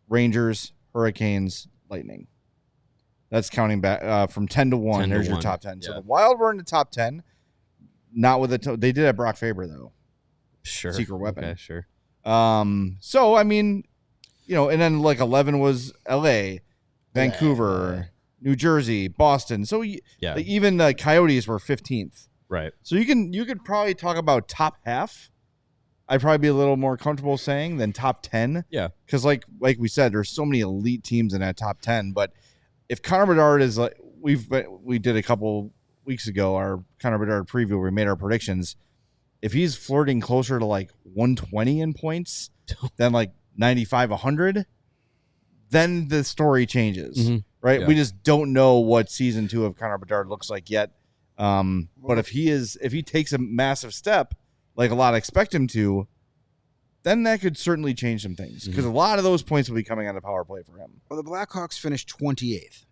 Rangers, Hurricanes, Lightning. That's counting back from 10 to 1.
10 to
There's your
1.
top 10.
Yeah.
So the Wild were in the top 10. Not with they did have Brock Faber, though.
Sure.
Secret weapon.
Okay, sure.
So, I mean, and then like 11 was L.A., Vancouver, New Jersey, Boston. So
Yeah.
even the Coyotes were 15th.
Right.
So you could probably talk about top half. I'd probably be a little more comfortable saying than top 10.
Yeah.
Because like we said, there's so many elite teams in that top 10. But if Connor Bedard is like we did a couple weeks ago, our Connor Bedard preview, where we made our predictions. If he's flirting closer to like 120 in points than like 95, 100, then the story changes.
Mm-hmm.
Right?
Yeah.
We just don't know what season 2 of Connor Bedard looks like yet. But if he takes a massive step, like a lot expect him to, then that could certainly change some things because a lot of those points will be coming on the power play for him.
Well, the Blackhawks finished 28th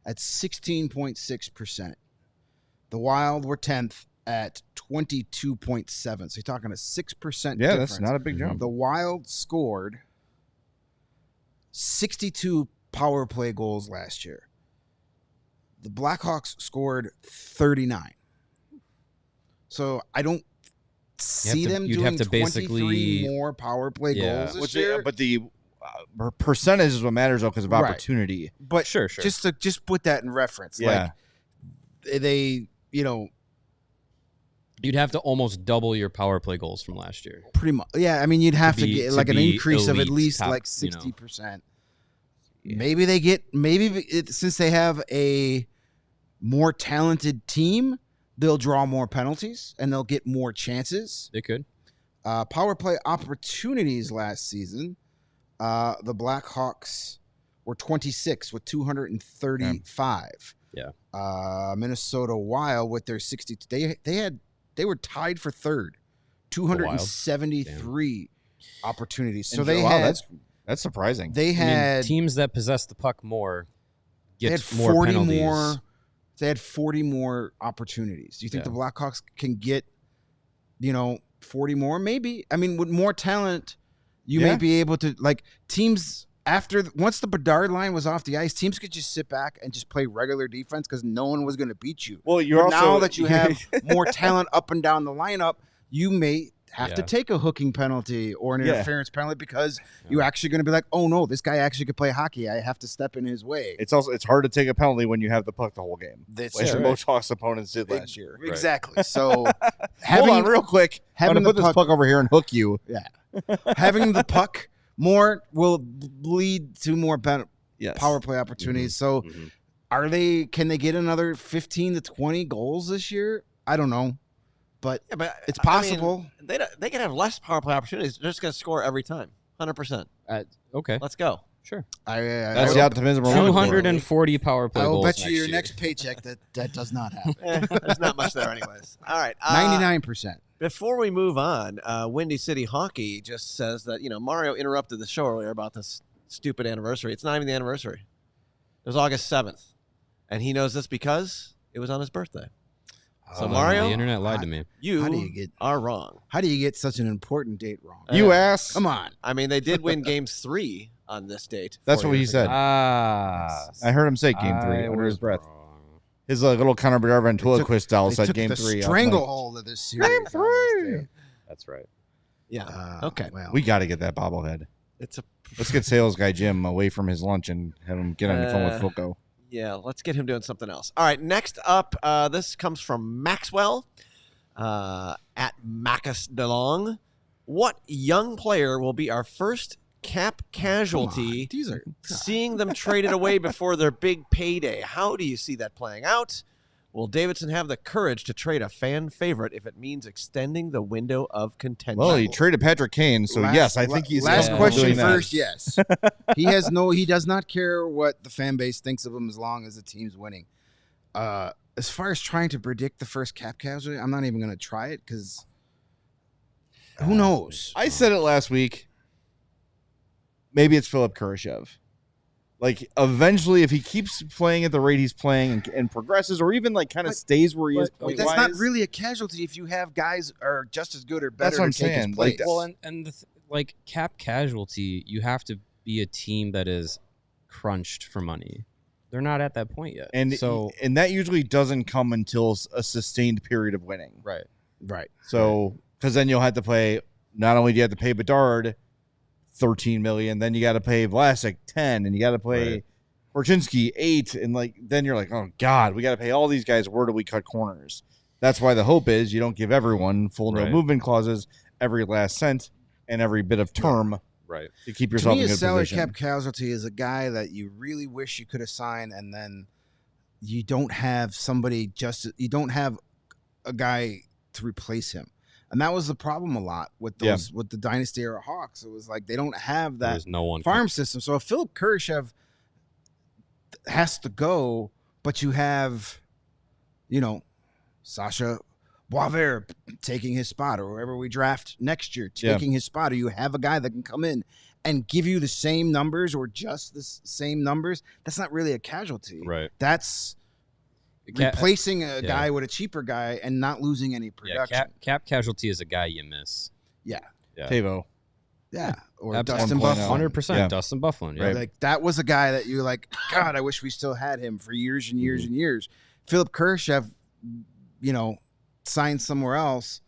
at 16.6%. The Wild were 10th at 22.7. So you're talking a 6%
Yeah,
difference.
that's not a big jump.
The Wild scored 62 power play goals last year. The Blackhawks scored 39. So I don't see them
you'd
doing
have to
23
basically-
more power play goals this year.
But the percentage is what matters, though, because of
Right.
opportunity.
But
Sure.
just put that in reference.
Yeah.
Like they,
You'd have to almost double your power play goals from last year.
pretty much. Yeah, I mean, you'd have to
be-
get
to
like an
be
increase of at
elite,
least
top,
like
you know.
60%. Maybe they get since they have a more talented team, they'll draw more penalties and they'll get more chances.
They could.
Power play opportunities last season, the Blackhawks were 26 with 235.
Yeah.
Minnesota Wild with their 62. They were tied for third, 273 opportunities. So they had
that's surprising.
they had
teams that possess the puck more
they
get
had
more
40
penalties.
more. They had 40 more opportunities. Do you think
Yeah.
the Blackhawks can get 40 more? Maybe. I mean, with more talent, you may be able to teams. Once the Bedard line was off the ice, teams could just sit back and just play regular defense because no one was going to beat you.
Well, you're
But
also
now that you have more talent up and down the lineup, you may have to
Yeah.
take a hooking penalty or an
Yeah.
interference penalty because you're actually going to be like, oh no, this guy actually could play hockey. I have to step in his way.
it's hard to take a penalty when you have the puck the whole game.
That's
Which
right.
most Hawks opponents did last year.
Exactly. So
Hold on, real quick. I'm
having
gonna put
the
this puck over here and hook you.
having the puck more will lead to more
Yes.
power play opportunities. So
Mhm.
can they get another 15 to 20 goals this year? I don't know. But
Yeah, but
it's
I mean,
possible.
they can have less power play opportunities. They're just going to score every time, 100%.
Okay.
Let's go.
Sure.
That's the optimism we're looking for.
240 power play
I will
goals
bet you your
year.
next paycheck that does not happen.
There's not much there, anyways. All right,
99%.
Before we move on, Windy City Hockey just says that Mario interrupted the show earlier about this stupid anniversary. It's not even the anniversary. It was August 7th, and he knows this because it was on his birthday. So Mario,
the internet lied to me.
you
How do you get-
are wrong.
How do you get such an important date wrong?
You ass.
Come on.
I mean, they did win Game 3 on this date.
That's
4
what he
years ago.
said.
Ah.
I heard him say Game 3 under his breath. His little Connor Bedard ventriloquist style
They
said
took
Game
the
3.
stranglehold of this series.
Game
on this
3.
day.
That's right.
Yeah. Okay.
Well,
We got to get that bobblehead.
It's a
Let's get sales guy Jim away from his lunch and have him get on the phone with Foco.
Yeah, let's get him doing something else. All right, next up, this comes from Maxwell at Macus DeLong. What young player will be our first cap casualty,
These are
seeing them traded away before their big payday? How do you see that playing out? Will Davidson have the courage to trade a fan favorite if it means extending the window of contention?
Well, he traded Patrick Kane, so yes, I think he's
last
capable of
question
doing that.
first. Yes, he does not care what the fan base thinks of him as long as the team's winning. As far as trying to predict the first cap casualty, I'm not even going to try it because who knows?
I said it last week. Maybe it's Philip Kurashev. Like, eventually, if he keeps playing at the rate he's playing and progresses, or even like kind of stays where he is point-wise,
that's not really a casualty if you have guys are just as good or better.
That's what I'm
to take his
saying.
place.
Well, like cap casualty, you have to be a team that is crunched for money. They're not at that point yet,
and that usually doesn't come until a sustained period of winning.
Right.
So, because then you'll have to pay. Not only do you have to pay Bedard $13 million, then you got to pay Vlasic $10 million, and you got to pay Korchinski $8 million, and then you're like, oh God, we got to pay all these guys. Where do we cut corners? That's why the hope is you don't give everyone full no movement clauses, every last cent, and every bit of term.
Right.
To keep yourself
to me,
in a
a
good
salary
position.
cap casualty is a guy that you really wish you could have signed, and then you don't have you don't have a guy to replace him. And that was the problem a lot with those with the Dynasty era Hawks. It was like they don't have that farm system. So if Philip Kurashev has to go, but you have, Sasha Boisvert taking his spot, or whoever we draft next year taking his spot, or you have a guy that can come in and give you the same numbers or just the same numbers, that's not really a casualty.
Right.
That's replacing a guy with a cheaper guy and not losing any production.
Cap casualty is a guy you miss.
Yeah.
Tavo.
Yeah. Or
Absolutely.
Dustin Byfuglien.
100%. Dustin Byfuglien.
Right. Like that was a guy that you're like, God, I wish we still had him for years and years and years. Philip Kurashev, signed somewhere else.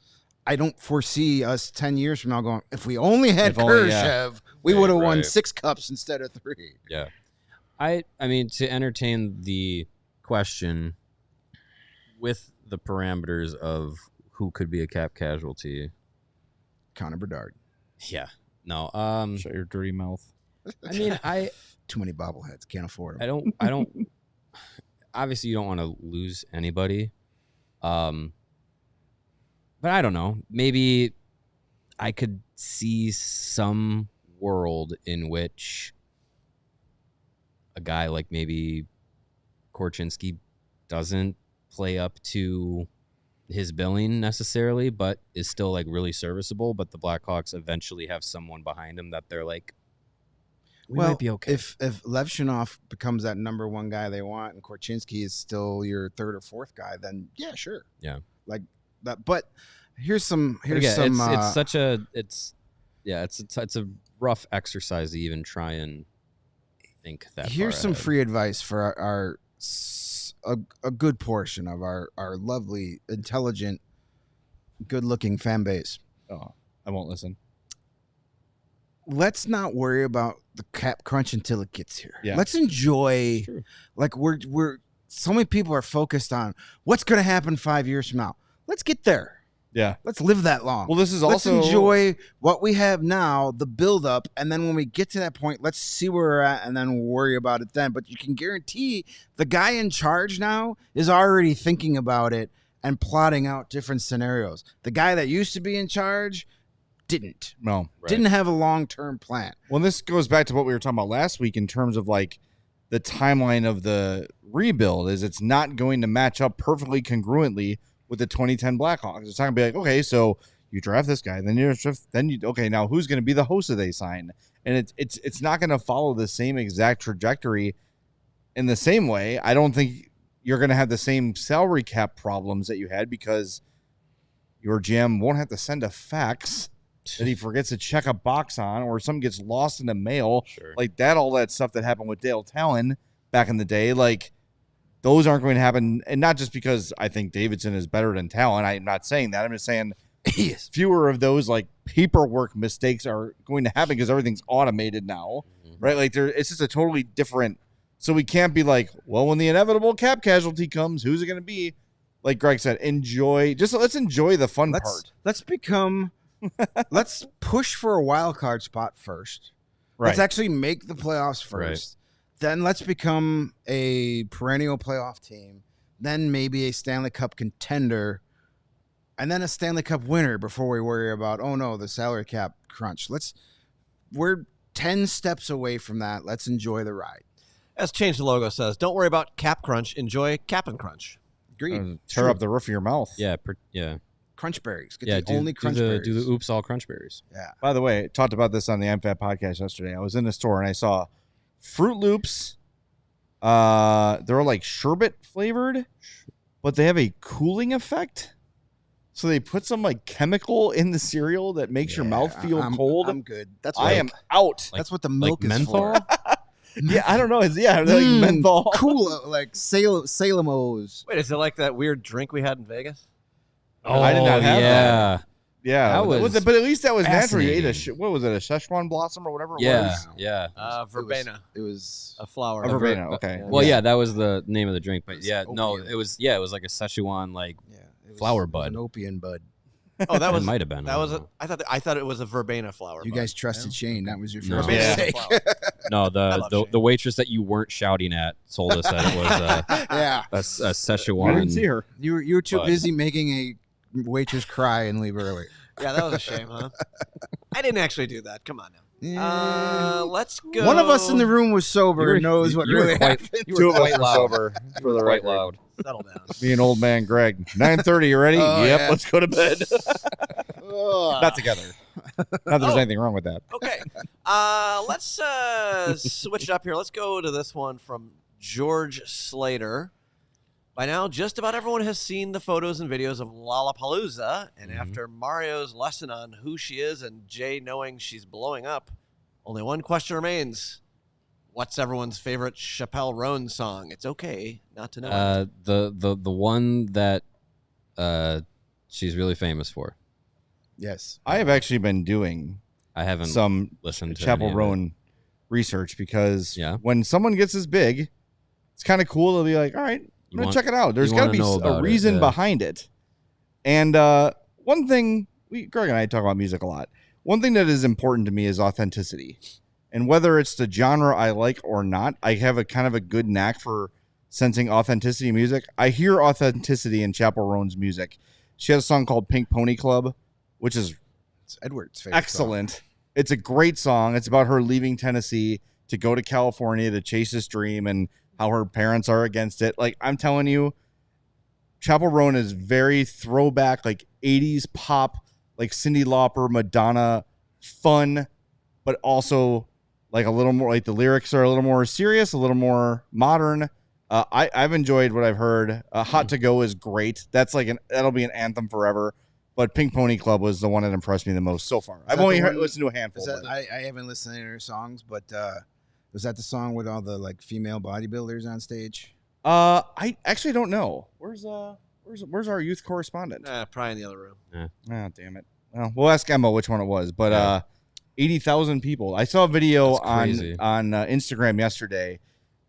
I don't foresee us 10 years from now going, if we only had Kurashev, we would have won 6 cups instead of 3.
Yeah. I mean, to entertain the question with the parameters of who could be a cap casualty.
Connor Bedard.
Yeah. No.
Shut your dirty mouth.
I mean,
too many bobbleheads. Can't afford them.
I don't obviously you don't want to lose anybody. But I don't know. Maybe I could see some world in which a guy like maybe Korchinski doesn't play up to his billing necessarily, but is still like really serviceable. But the Blackhawks eventually have someone behind him that they're like, we might be okay.
If Levshinov becomes that number 1 guy they want, and Korchinski is still your 3rd or 4th guy, then yeah, sure, like that. But here's some.
It's a rough exercise to even try and think that.
Here's
far
some
ahead.
free advice for a good portion of our lovely, intelligent, good-looking fan base.
Oh, I won't listen.
Let's not worry about the cap crunch until it gets here.
Yeah.
Let's enjoy. Like we're so many people are focused on what's going to happen 5 years from now. Let's get there.
Yeah.
Let's live that long.
Well, this is
let's
also
enjoy what we have now, the build up, and then when we get to that point, let's see where we're at and then worry about it then. But you can guarantee the guy in charge now is already thinking about it and plotting out different scenarios. The guy that used to be in charge didn't have a long-term plan.
Well, this goes back to what we were talking about last week in terms of like the timeline of the rebuild is it's not going to match up perfectly congruently with the 2010 Blackhawks. It's not going to be like, okay, so you draft this guy, okay, now who's going to be the host that they sign? And it's not going to follow the same exact trajectory in the same way. I don't think you're going to have the same salary cap problems that you had because your GM won't have to send a fax that he forgets to check a box on or something gets lost in the mail.
Sure.
Like that, all that stuff that happened with Dale Talon back in the day, like those aren't going to happen. And not just because I think Davidson is better than Talon. I'm not saying that. I'm just saying fewer of those like paperwork mistakes are going to happen because everything's automated now, right? Like it's just a totally different. So we can't be like, well, when the inevitable cap casualty comes, who's it going to be? Like Greg said, let's enjoy the fun part.
Let's push for a wild card spot first.
Right.
Let's actually make the playoffs first.
Right.
Then let's become a perennial playoff team. then maybe a Stanley Cup contender, and then a Stanley Cup winner before we worry about, oh no, the salary cap crunch. We're 10 steps away from that. Let's enjoy the ride.
As Change the Logo says, don't worry about cap crunch. Enjoy cap and crunch.
Agreed.
Tear up the roof of your mouth.
Yeah.
Crunch berries. Get
Yeah.
the only crunch berries.
Do the oops all crunch berries.
Yeah.
By the way, talked about this on the MFAT podcast yesterday. I was in the store and I saw Fruit Loops. They're like sherbet flavored, but they have a cooling effect. So they put some like chemical in the cereal that makes your mouth feel cold.
I'm good.
I am out.
That's what the milk is
menthol?
for.
Yeah, I don't know. They're like menthol.
Cool, like Salem-O's.
Wait, is it like that weird drink we had in Vegas?
Oh,
I did not have that. Yeah,
That was
but at least that was natural. You ate
fascinating.
what was it, a Szechuan blossom or whatever it
Yeah.
was?
Yeah.
Verbena.
It was
A flower.
A verbena, okay.
Well, yeah, that was the name of the drink, but
was
yeah, no,
opium.
it was like a Szechuan like
it was,
flower
it was
bud.
an opium bud.
Oh, that was
it might have been.
That was I thought it was a verbena flower.
You
bud.
guys trusted Shane. That was your
No.
first
Verbena
mistake.
flower.
no
I love Shane.
the waitress that you weren't shouting at told us that it was
Yeah,
a Szechuan.
I didn't see her.
you were too
But-
busy making a waitress cry and leave early.
Yeah, that was a shame, huh? I didn't actually do that. Come on now.
Yeah.
Let's go.
One of us in the room was sober
You were-
and knows what
you were
really
quite-
happened.
you
Two
were
of us
quite
were
loud.
sober for the
Quite
record.
loud.
Settle down.
Me and old man Greg. 9:30. You ready?
Oh,
Yep.
yeah.
Let's go to bed.
Ugh.
Not together. Not that there's anything wrong with that.
Okay. Let's switch it up here. Let's go to this one from George Slater. By now, just about everyone has seen the photos and videos of Lollapalooza, and after Mario's lesson on who she is and Jay knowing she's blowing up, only one question remains. What's everyone's favorite Chappelle Roan song? It's okay not to know.
The one that she's really famous for.
Yes.
I have actually been doing
I haven't
some
listened to
Chapel
any of it.
Roan research because
Yeah.
when someone gets this big, it's kind of cool to be like, all right, I'm going to check it out. There's
you
got to
wanna
be
know
a
about it,
reason
yeah.
behind it. And one thing, Greg and I talk about music a lot. One thing that is important to me is authenticity. And whether it's the genre I like or not, I have a kind of a good knack for sensing authenticity in music. I hear authenticity in Chapel Roan's music. She has a song called Pink Pony Club, which is
It's Edward's favorite
excellent. It's a great song. It's about her leaving Tennessee to go to California to chase this dream and how her parents are against it. Like, I'm telling you, Chapel Roan is very throwback, like 80s pop, like Cyndi Lauper, Madonna, fun, but also like a little more, like the lyrics are a little more serious, a little more modern. I've enjoyed what I've heard. Hot to Go is great. That's like that'll be an anthem forever. But Pink Pony Club was the one that impressed me the most so far. I've
that
only
the one-
listened to a handful.
Is that,
but-
I haven't listened to her songs, but was that the song with all the like female bodybuilders on stage?
I actually don't know. Where's our youth correspondent?
Probably in the other room.
Oh, damn it. Well, we'll ask Emma which one it was. But 80,000 people. I saw a video
That's
on
crazy.
Instagram yesterday,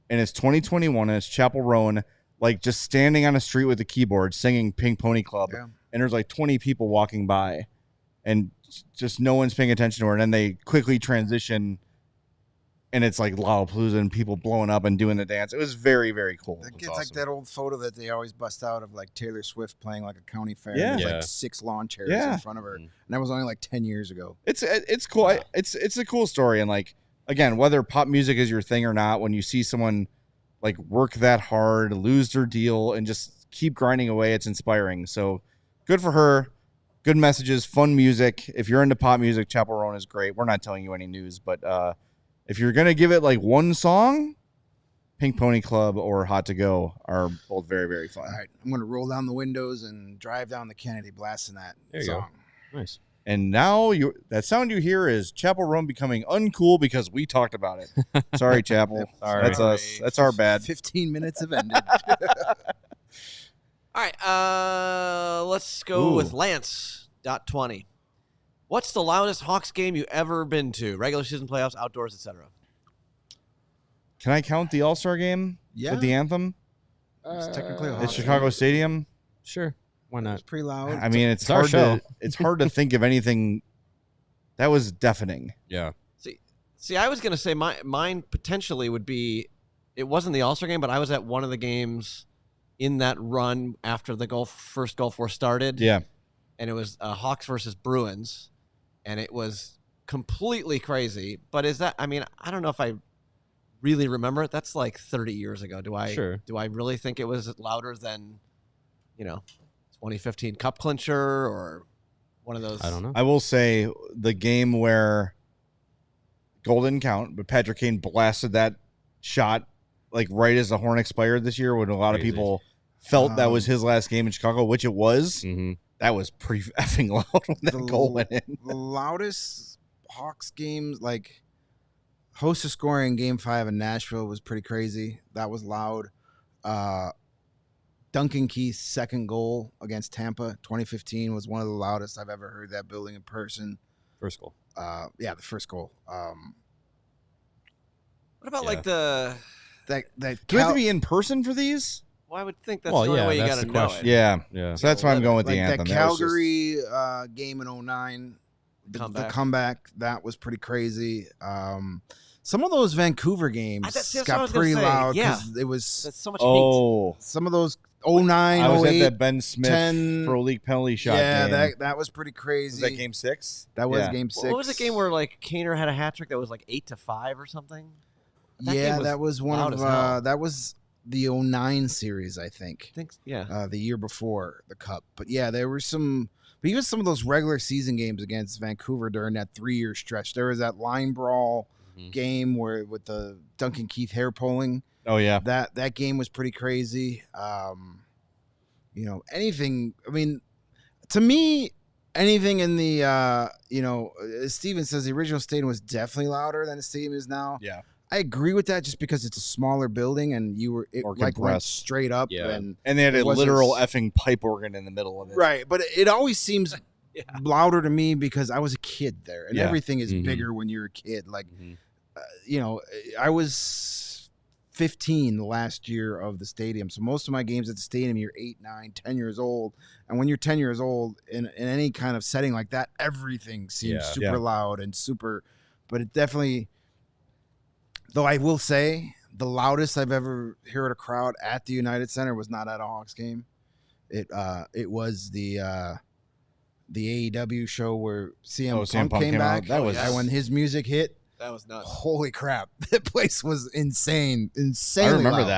and it's 2021, and it's Chapel Roan, like just standing on a street with a keyboard singing Pink Pony Club.
Yeah.
And there's like 20 people walking by, and just no one's paying attention to her. And then they quickly transition, and it's like Lollapalooza and people blowing up and doing the dance. It was very, very cool.
That
It was
gets like
awesome.
that old photo that they always bust out of like Taylor Swift playing like a county fair.
Yeah.
And there's
Yeah.
like 6 lawn chairs
Yeah.
in front of her.
Mhm.
And that was only like 10 years ago.
It's cool.
Wow.
It's a cool story, and like again, whether pop music is your thing or not, when you see someone like work that hard, lose their deal, and just keep grinding away, it's inspiring. So good for her. Good messages, fun music. If you're into pop music, Chapel Roan is great. We're not telling you any news, but if you're gonna give it like one song, Pink Pony Club or Hot to Go are both very, very fun.
All right, I'm going to roll down the windows and drive down the Kennedy blasting that
There you go.
song.
Nice.
And now that sound you hear is Chapel Roan becoming uncool because we talked about it. Sorry, Chapel.
Sorry.
That's us. That's our bad.
15 minutes have ended.
All right, let's go
Ooh.
with Lance.20. What's the loudest Hawks game you ever been to? Regular season, playoffs, outdoors, etc.
Can I count the All-Star game
Yeah.
with the anthem?
It's technically a
At
Hawks
Chicago
game.
Stadium?
Sure. Why
It's
not?
pretty loud.
I mean, it's
It's our
hard
show.
to it's hard to think of anything that was deafening.
Yeah.
See, I was going to say mine potentially would be, it wasn't the All-Star game, but I was at one of the games in that run after the first Gulf War started.
Yeah.
And it was Hawks versus Bruins, and it was completely crazy. But is that? I mean, I don't know if I really remember it. That's like 30 years ago. Do I?
Sure.
Do I really think it was louder than, 2015 Cup clincher or one of those?
I don't know.
I will say the game where goal didn't count, but Patrick Kane blasted that shot like right as the horn expired this year, when a lot of
Crazy.
people felt that was his last game in Chicago, which it was.
Mm-hmm.
That was pretty effing loud when that goal went in.
The loudest Hawks games, like Hossa scoring Game 5 in Nashville, was pretty crazy. That was loud. Duncan Keith's second goal against Tampa, 2015, was one of the loudest I've ever heard that building in person.
First goal.
Yeah, the first goal.
What about
Yeah.
like the?
That
Do we have to be in person for these?
Well, I would think that's
Well,
the only
yeah,
way you
that's
got to
the
know
question.
it.
Yeah.
Yeah.
So that's why I'm going with the
like
anthem.
that
That was just-
Calgary game in 09, the comeback, that was pretty crazy. Some of those Vancouver games
That's what I
got
was gonna
pretty
say.
loud
Yeah.
because it was
That's so much hate.
Oh,
some of those 09,
I was
08.
at that Ben Smith
10
for a league penalty shot
Yeah,
game.
that was pretty crazy.
Was that game 6?
That was
Yeah.
game 6.
What was the game where like Kaner had a hat trick that was like 8-5 or something? That game
Yeah,
was
that was one
loud
of
as hell.
that was the 09 series, I think.
I think yeah.
The year before the Cup. But yeah, there were some. But even some of those regular season games against Vancouver during that 3-year stretch, there was that line brawl game where with the Duncan Keith hair pulling.
Oh, yeah.
That game was pretty crazy. Anything. I mean, to me, anything in the as Steven says, the original stadium was definitely louder than the stadium is now.
Yeah.
I agree with that, just because it's a smaller building and
More
went
compressed.
straight up.
Yeah.
And they had
It
a
wasn't
literal effing pipe organ in the middle of it.
Right, but it always seems louder to me because I was a kid there, and
Yeah.
everything is
Mhm.
bigger when you're a kid. Like,
Mhm.
I was 15 the last year of the stadium, so most of my games at the stadium, you're 8, 9, 10 years old, and when you're 10 years old in any kind of setting like that, everything seems
Yeah.
super
Yeah.
loud and super. But it definitely, though, I will say the loudest I've ever heard a crowd at the United Center was not at a Hawks game. It was the AEW show where CM Punk came back.
That was
when his music hit.
That was nuts.
Holy crap! That place was insane.
I
Insanely
remember
loud.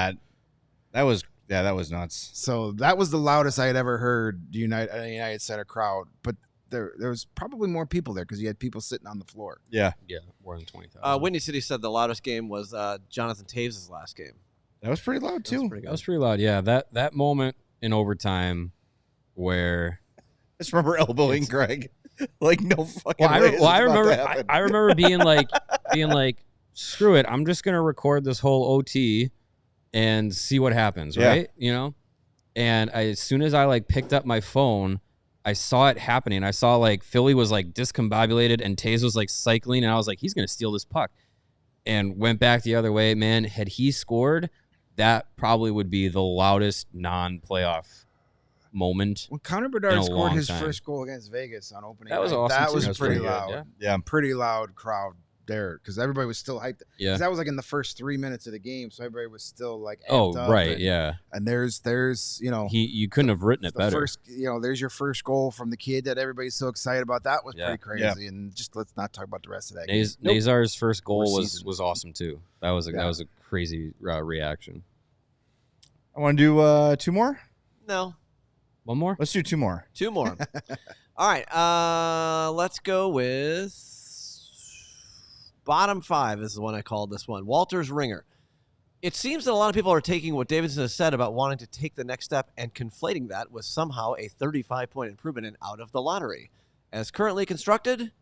that. That was nuts.
So that was the loudest I had ever heard a United Center crowd. But there was probably more people there because you had people sitting on the floor.
Yeah.
Yeah, more than 20,000.
Windy City said the loudest game was Jonathan Taves' last game.
That was pretty loud, too.
Pretty
That was pretty loud. Yeah, that moment in overtime where
I just remember elbowing Greg. Like, no fucking
I
way is this about to
remember
happen.
I remember being like screw it, I'm just gonna record this whole OT and see what happens,
Yeah.
right? And as soon as I picked up my phone, I saw it happening. I saw Philly was discombobulated and Taves was cycling, and I was like, he's gonna steal this puck, and went back the other way. Man, had he scored, that probably would be the loudest non-playoff moment.
When Connor
In
Bedard
a
scored
long
his
time.
first goal against Vegas on opening
That was
night,
awesome.
that
too.
was
That
pretty
good,
loud.
Yeah.
Yeah.
Pretty loud crowd there because everybody was still hyped.
Yeah.
'Cause that was in the first 3 minutes of the game, so everybody was still amped
Oh,
up.
right.
And,
Yeah.
and there's
You couldn't have written it
the
better.
first, there's your first goal from the kid that everybody's so excited about. That was
Yeah.
pretty crazy. And just let's not talk about the rest of that game.
Nazar's first goal
More
was
seasons.
awesome too. That was a crazy reaction.
I want to do 2 more.
No,
One more.
Let's do 2 more.
2 more. All right, let's go with bottom 5 is the one I called this one. Walter's Ringer. It seems that a lot of people are taking what Davidson has said about wanting to take the next step and conflating that with somehow a 35-point improvement in out of the lottery. As currently constructed,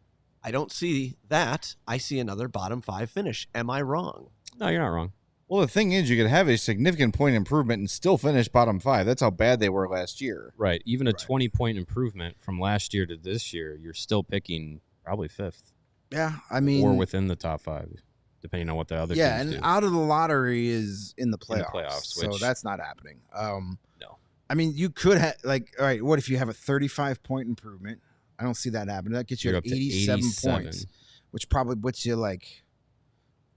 I don't see that. I see another bottom 5 finish. Am I wrong?
No, you're not wrong.
Well, the thing is, you could have a significant point improvement and still finish bottom 5. That's how bad they were last year.
Right. Even a 20-point improvement from last year to this year, you're still picking probably 5th
Yeah, I mean,
or within the top 5, depending on what the other
yeah,
teams
and
do.
out of the lottery is in the
In the
playoffs,
playoffs,
so
which-
that's not happening.
No.
I mean, you could have all right. What if you have a 35-point improvement? I don't see that happening. That gets you
You're
to
up to
87 points,
87.
which probably puts you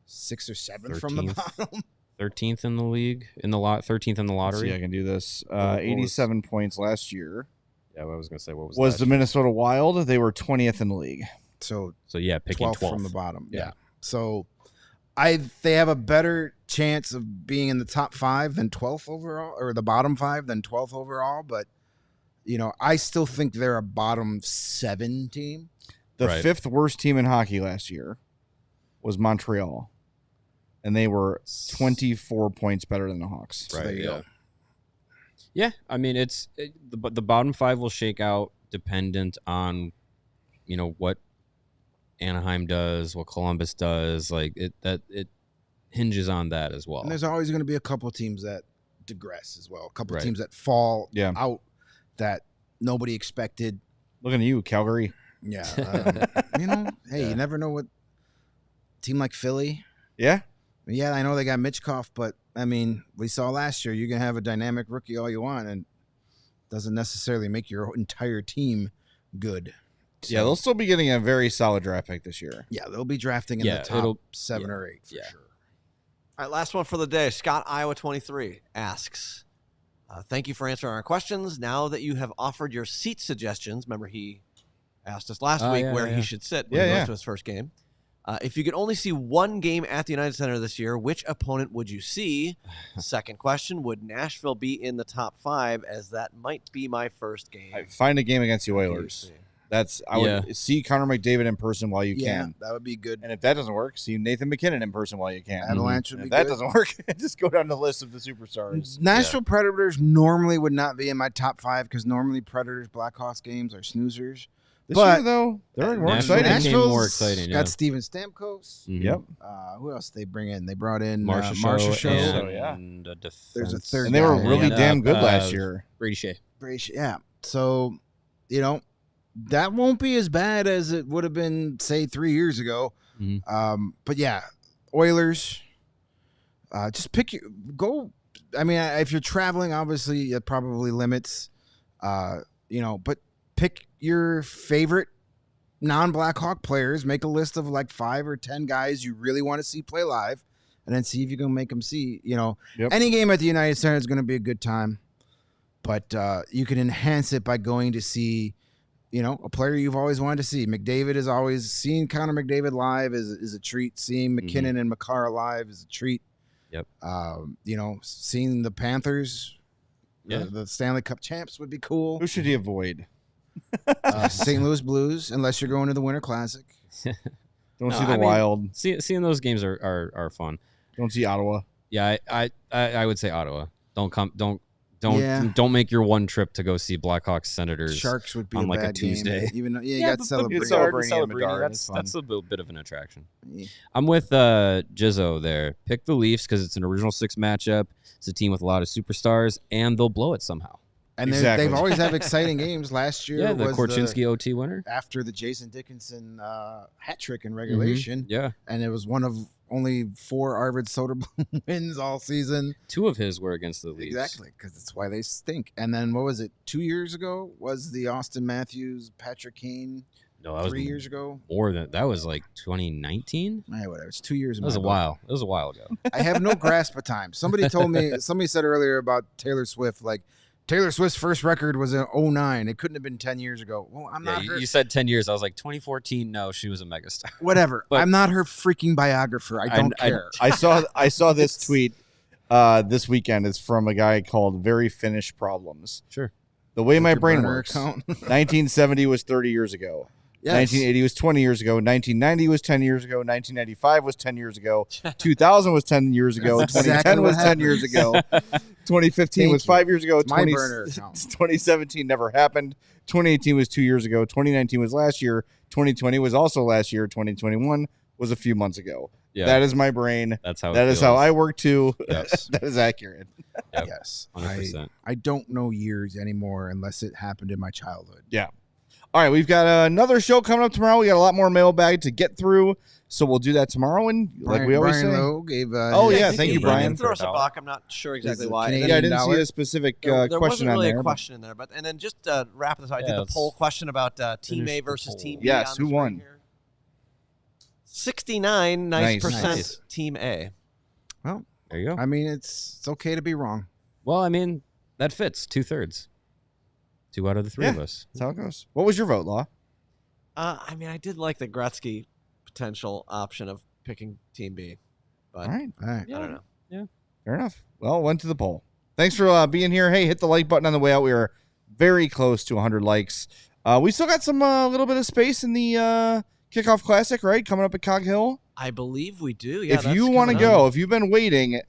6 or 7 from the
13th.
bottom.
13th in the league, 13th in the
Let's
lottery.
see, I can do this.
What was-
87 points last year.
Yeah, what I was going to say, what was
Was
that?
the Minnesota Wild. They were 20th in the league.
So
So, yeah, picking
12th
12th.
from the bottom.
Yeah.
Yeah. So they have a better chance of being in the top 5 than 12th overall, or the bottom 5 than 12th overall. But, I still think they're a bottom 7 team.
The
Right.
5th worst team in hockey last year was Montreal. And they were 24 points better than the Hawks.
So there you go.
Yeah, I mean, the bottom 5 will shake out dependent on, what Anaheim does, what Columbus does. Like it hinges on that as well.
And there's always going to be a couple teams that digress as well. A couple
Right.
teams that fall
Yeah.
out that nobody expected.
Looking at you, Calgary.
Yeah. Hey,
Yeah.
you never know what team like Philly.
Yeah.
Yeah, I know they got Mitchkov, but I mean, we saw last year you can have a dynamic rookie all you want, and it doesn't necessarily make your entire team good.
Yeah, they'll still be getting a very solid draft pick this year.
Yeah, they'll be drafting in
Yeah,
the top 7 or 8 for
Yeah.
sure.
All right, last one for the day. Scott, Iowa 23, asks, thank you for answering our questions. Now that you have offered your seat suggestions, remember he asked us last week where he should sit when he goes to his first game. If you could only see one game at the United Center this year, which opponent would you see? Second question, would Nashville be in the top 5, as that might be my first game?
Find a game against the Oilers. I would see Connor McDavid in person while you can.
That would be good.
And if that doesn't work, see Nathan McKinnon in person while you can.
Avalanche
And
would
if
be
that
good.
doesn't work, just go down the list of the superstars.
Nashville Predators normally would not be in my top 5 because normally Predators Blackhawks games are snoozers.
This
But
year, though, they're more
Nashville
exciting.
became
Nashville's
more exciting, yeah.
got Steven Stamkos.
Mhm.
Yep.
Who else did they bring in? They brought in
Marcia
Show.
and a
There's a
defense.
third
And they were
guy.
really
And,
damn good last year.
Brady Shea.
Yeah. So, that won't be as bad as it would have been, say, 3 years ago.
Mhm.
But yeah, Oilers. Just go. I mean, if you're traveling, obviously it probably limits. But pick your favorite non-Blackhawk players. Make a list of like 5 or 10 guys you really want to see play live, and then see if you can make them see. Any game at the United Center is going to be a good time, but you can enhance it by going to see. A player you've always wanted to see. McDavid is always seeing Connor McDavid live is a treat. Seeing McKinnon and Makar live is a treat.
Yep.
Seeing the Panthers,
Yeah.
the Stanley Cup champs would be cool.
Who should he avoid?
St. Louis Blues, unless you're going to the Winter Classic.
Don't
No,
see the
I mean-
Wild.
Seeing those games are fun.
Don't see Ottawa.
Yeah, I would say Ottawa.
Yeah.
Don't make your one trip to go see Blackhawks Senators.
Sharks would be
on
a
like a
bad game,
Tuesday.
even though you got
but
celebrating.
it's celebrating in
Celebrini,
Bedard, it's fun.
that's a little bit of an attraction.
Yeah.
I'm with Jizzo there. Pick the Leafs because it's an original 6 matchup. It's a team with a lot of superstars, and they'll blow it somehow.
And
Exactly.
they've always have exciting games. Last year
Yeah, the
was
Korchinski OT winner.
after the Jason Dickinson hat trick in regulation,
Yeah,
and it was one of only 4 Arvid Soderblom wins all season.
2 of his were against the Leafs.
Exactly, because that's why they stink. And then what was it? 2 years ago was the Austin Matthews, Patrick Kane.
No, that was
3 years ago.
more than that. Was like 2019.
Whatever. It's 2 years.
That was a while. It was a while ago.
I have no grasp of time. Somebody said earlier about Taylor Swift, like Taylor Swift's first record was in 2009. It couldn't have been 10 years ago. Well, I'm
Yeah,
not her.
you said 10 years. I was like 2014. No, she was a megastar.
Whatever.
But-
I'm not her freaking biographer. I don't care.
I saw this tweet this weekend. It's from a guy called Very Finnish Problems.
Sure.
The way my
Your
brain
burner
works.
account.
1970 was 30 years ago.
Yes.
1980 was 20 years ago. 1990 was 10 years ago. 1995 was 10 years ago. 2000 was 10 years ago.
That's
2010
exactly
was
what
10 years ago. 2015
Thank
was
you.
5 years ago.
It's my burner account.
2017 never happened. 2018 was 2 years ago. 2019 was last year. 2020 was also last year. 2021 was a few months ago.
Yeah,
That is my brain.
that's how.
That
it
is how
feels.
I work too.
Yes.
That is accurate.
Yep.
Yes.
100%.
I don't know years anymore unless it happened in my childhood.
All right, we've got another show coming up tomorrow. We got a lot more mailbag to get through, so we'll do that tomorrow. And like we always
Brian
say,
Lowe gave.
Oh, yeah,
he
thank you,
did
Brian.
throw us a
$1.
buck. I'm not sure exactly
Is it
why.
Canadian
yeah, I didn't see
dollar?
a specific
There
question
wasn't really
on there.
a question in there, but and then just wrap this up. I
Yeah,
did the
let's
poll question about Team A
finish the
versus
poll.
Team B.
Yes,
on the
who
screen
won?
here. 69 nice
Nice.
percent
Nice.
Team A.
Well,
There you go.
I mean, it's okay to be wrong.
Well, I mean, that fits 2/3. 2 out of the 3 of us.
That's how it goes. What was your vote, Law?
I mean, I did like the Gretzky potential option of picking Team B. But
All right.
I don't know.
Yeah.
Fair enough. Well, went to the poll. Thanks for being here. Hey, hit the like button on the way out. We are very close to 100 likes. We still got some little bit of space in the Kickoff Classic, right? Coming up at Cog Hill.
I believe we do. Yeah,
If you want to go, if you've been waiting,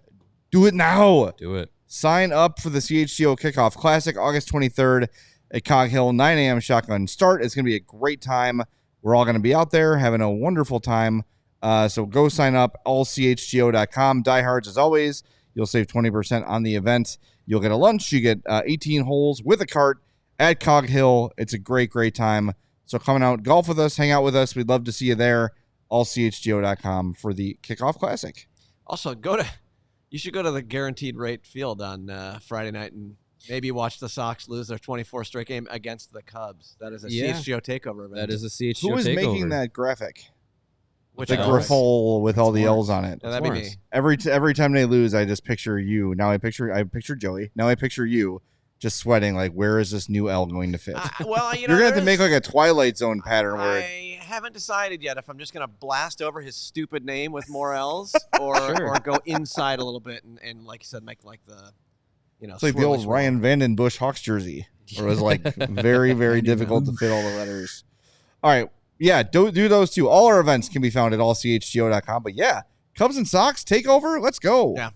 do it now.
Do it.
Sign up for the CHGO Kickoff Classic, August 23rd at Cog Hill, 9 a.m. shotgun start. It's going to be a great time. We're all going to be out there having a wonderful time. So go sign up, allchgo.com. Diehards, as always, you'll save 20% on the event. You'll get a lunch. You get 18 holes with a cart at Cog Hill. It's a great, great time. So come out, golf with us, hang out with us. We'd love to see you there. allchgo.com for the Kickoff Classic.
Also, you should go to the Guaranteed Rate Field on Friday night and maybe watch the Sox lose their 24th straight game against the Cubs. That is a CHGO takeover event.
That is a CHGO
Who is
takeover.
making that graphic?
Which
The
L's?
griffle with all the L's on it.
Yeah, that'd be me.
Every time they lose, I just picture you. Now I picture Joey. Now I picture you just sweating. Like, where is this new L going to fit?
Well,
You're gonna have to make like a Twilight Zone pattern where
I haven't decided yet if I'm just gonna blast over his stupid name with more L's or go inside a little bit and like you said, make like the
it's like the old
swirly
Ryan Vandenbush Hawks jersey, where it was like very, very difficult to fit all the letters. All right. Yeah, do those too. All our events can be found at allchgo.com. But yeah, Cubs and Sox takeover. Let's go.
Yeah.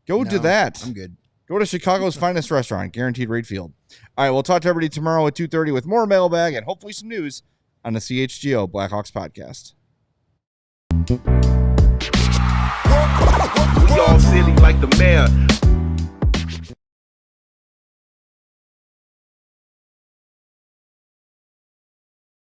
Go to that.
I'm good.
Go to Chicago's finest restaurant, Guaranteed Rate Field. All right, we'll talk to everybody tomorrow at 2:30 with more mailbag and hopefully some news on the CHGO Blackhawks podcast.
We all silly like the mayor.